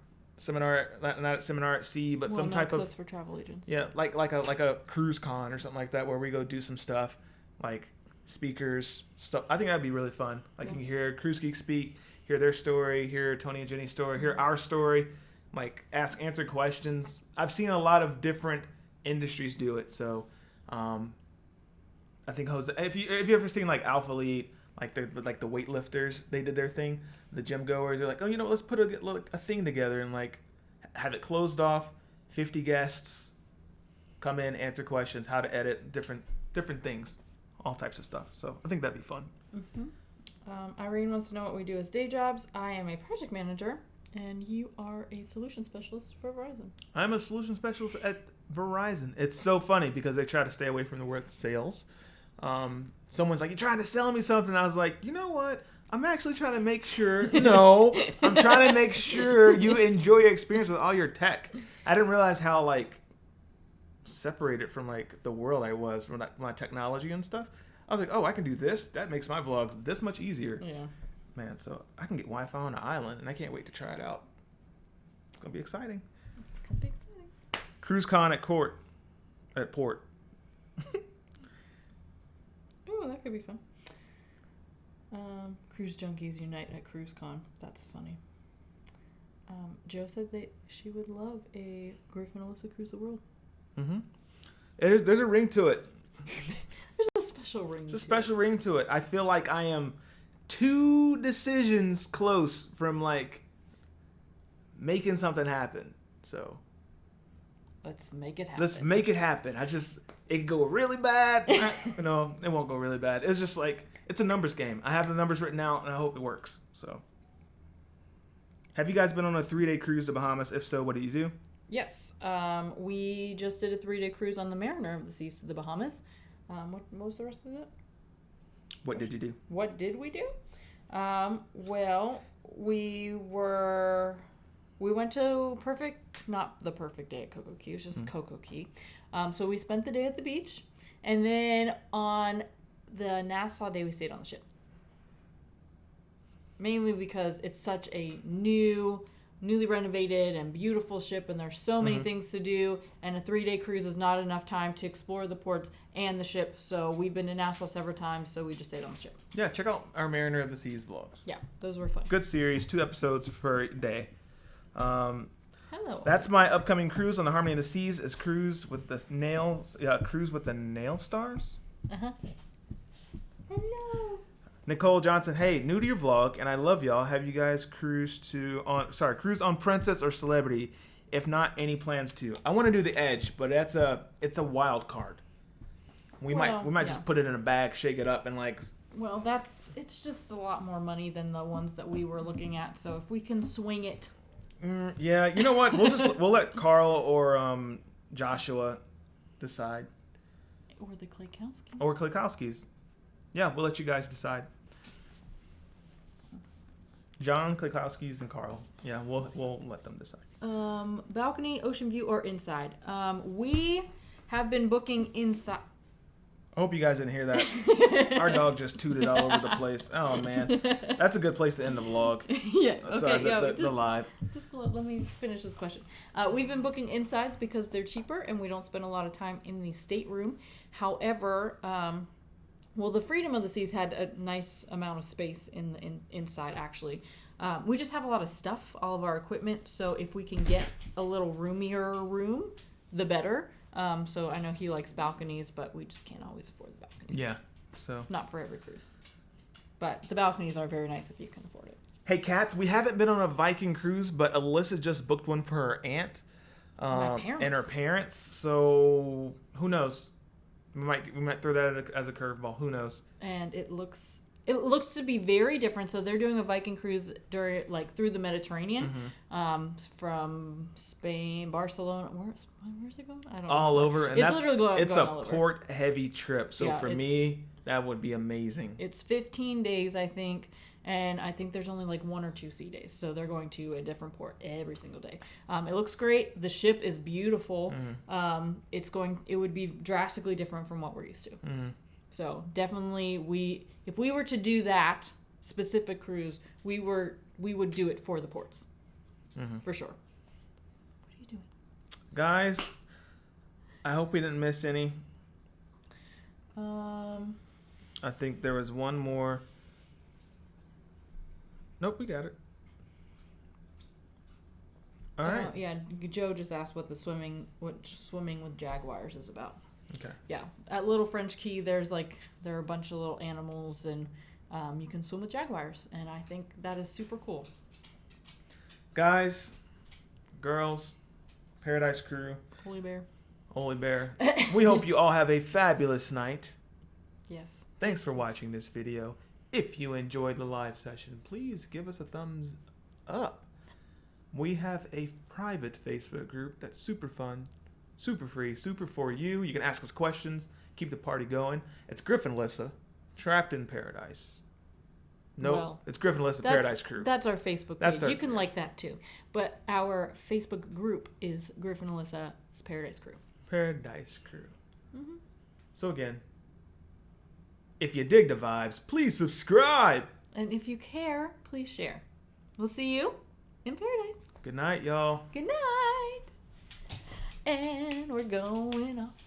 B: not a seminar at sea, but some type of.
A: That's for travel agents.
B: Yeah, like a cruise con or something like that, where we go do some stuff, like speakers stuff. I think that'd be really fun. Like, you can hear Cruise Geek speak, hear their story, hear Tony and Jenny's story, hear our story, like answer questions. I've seen a lot of different industries do it, so I think Jose. If you ever seen like Alpha Elite, like the weightlifters, they did their thing. The gym goers, they're like, oh, let's put a thing together and like have it closed off. 50 guests come in, answer questions, how to edit, different things, all types of stuff. So I think that'd be fun.
A: Irene wants to know what we do as day jobs. I am a project manager, and you are a solution specialist for Verizon.
B: I'm a solution specialist at Verizon. It's so funny because they try to stay away from the word sales. Someone's like, you're trying to sell me something. I was like, you know what? I'm actually trying to make sure. No, I'm trying to make sure you enjoy your experience with all your tech. I didn't realize how like separated from like the world I was from my technology and stuff. I was like, oh, I can do this. That makes my vlogs this much easier.
A: Yeah.
B: Man, so I can get Wi-Fi on an island, and I can't wait to try it out. It's gonna be exciting.
A: It's gonna be exciting.
B: Cruise Con at Port.
A: Ooh, that could be fun. Cruise junkies unite at CruiseCon. That's funny. Joe said that she would love a Griff and Alyssa cruise the world.
B: Mm-hmm. There's a ring to it.
A: There's a special ring.
B: There's a special ring to it. I feel like I am 2 decisions close from like making something happen. So
A: let's make it happen.
B: Let's make it happen. It could go really bad. No, it won't go really bad. It's just like, it's a numbers game. I have the numbers written out, and I hope it works. So, have you guys been on a 3-day cruise to Bahamas? If so, what do you do?
A: Yes. We just did a 3-day cruise on the Mariner of the Seas to the Bahamas. What was the rest of it?
B: What did you do?
A: What did we do? Well, we went to not the perfect day at Coco Key. It was just Coco Key. So we spent the day at the beach. And then on the Nassau day, we stayed on the ship. Mainly because it's such a newly renovated and beautiful ship, and there's so many things to do, and a 3-day cruise is not enough time to explore the ports and the ship. So we've been to Nassau several times, so we just stayed on the ship.
B: Yeah, check out our Mariner of the Seas vlogs.
A: Yeah, those were fun.
B: Good series, 2 episodes per day.
A: Hello.
B: That's my upcoming cruise on the Harmony of the Seas. Is cruise with the nails. Yeah, cruise with the nail stars.
A: Hello.
B: Nicole Johnson, hey, new to your vlog, and I love y'all. Have you guys cruised on Princess or Celebrity? If not, any plans to? I want to do the Edge, but it's a wild card. We might just put it in a bag, shake it up, and like.
A: Well, it's just a lot more money than the ones that we were looking at. So if we can swing it.
B: Yeah, you know what? We'll let Carl or Joshua decide.
A: Or the Klaykowskis.
B: Or Klaykowskis. Yeah, we'll let you guys decide. John, Klaykowskis, and Carl. Yeah, we'll let them decide.
A: Balcony, ocean view, or inside? We have been booking inside.
B: I hope you guys didn't hear that. Our dog just tooted all over the place. Oh, man. That's a good place to end the vlog.
A: Yeah, okay.
B: Sorry, the live.
A: Just let me finish this question. We've been booking insides because they're cheaper and we don't spend a lot of time in the stateroom. However, the Freedom of the Seas had a nice amount of space inside, actually. We just have a lot of stuff, all of our equipment, so if we can get a little roomier room, the better. So I know he likes balconies, but we just can't always afford the balconies.
B: Yeah, so.
A: Not for every cruise. But the balconies are very nice if you can afford it.
B: Hey, Cats, we haven't been on a Viking cruise, but Alyssa just booked one for her aunt and her parents, so who knows? We might throw that as a curveball. Who knows? And
A: it looks to be very different. So they're doing a Viking cruise through the Mediterranean, from Spain, Barcelona. Where's it going? I don't know.
B: All over, and
A: it's literally going
B: it's
A: a
B: port-heavy trip. So for me, that would be amazing.
A: It's 15 days, I think. And I think there's only 1 or 2 sea days. So they're going to a different port every single day. It looks great. The ship is beautiful. It would be drastically different from what we're used to. So definitely if we were to do that specific cruise, we would do it for the ports. For sure. What are you doing?
B: Guys, I hope we didn't miss any. I think there was one more. Nope, we got it. All right.
A: Yeah, Joe just asked what swimming with jaguars is about.
B: Okay.
A: Yeah, at Little French Key, there are a bunch of little animals, and you can swim with jaguars, and I think that is super cool.
B: Guys, girls, Paradise Crew, Holy Bear. We hope you all have a fabulous night.
A: Yes.
B: Thanks for watching this video. If you enjoyed the live session, please give us a thumbs up. We have a private Facebook group that's super fun, super free, super for you. You can ask us questions, keep the party going. It's Griff and Alyssa, Trapped in Paradise. It's Griff and Alyssa Paradise Crew.
A: That's our Facebook page. You can like that too. But our Facebook group is Griff and Alyssa's Paradise Crew.
B: Paradise Crew. So again, if you dig the vibes, please subscribe.
A: And if you care, please share. We'll see you in paradise.
B: Good night, y'all.
A: Good night. And we're going off.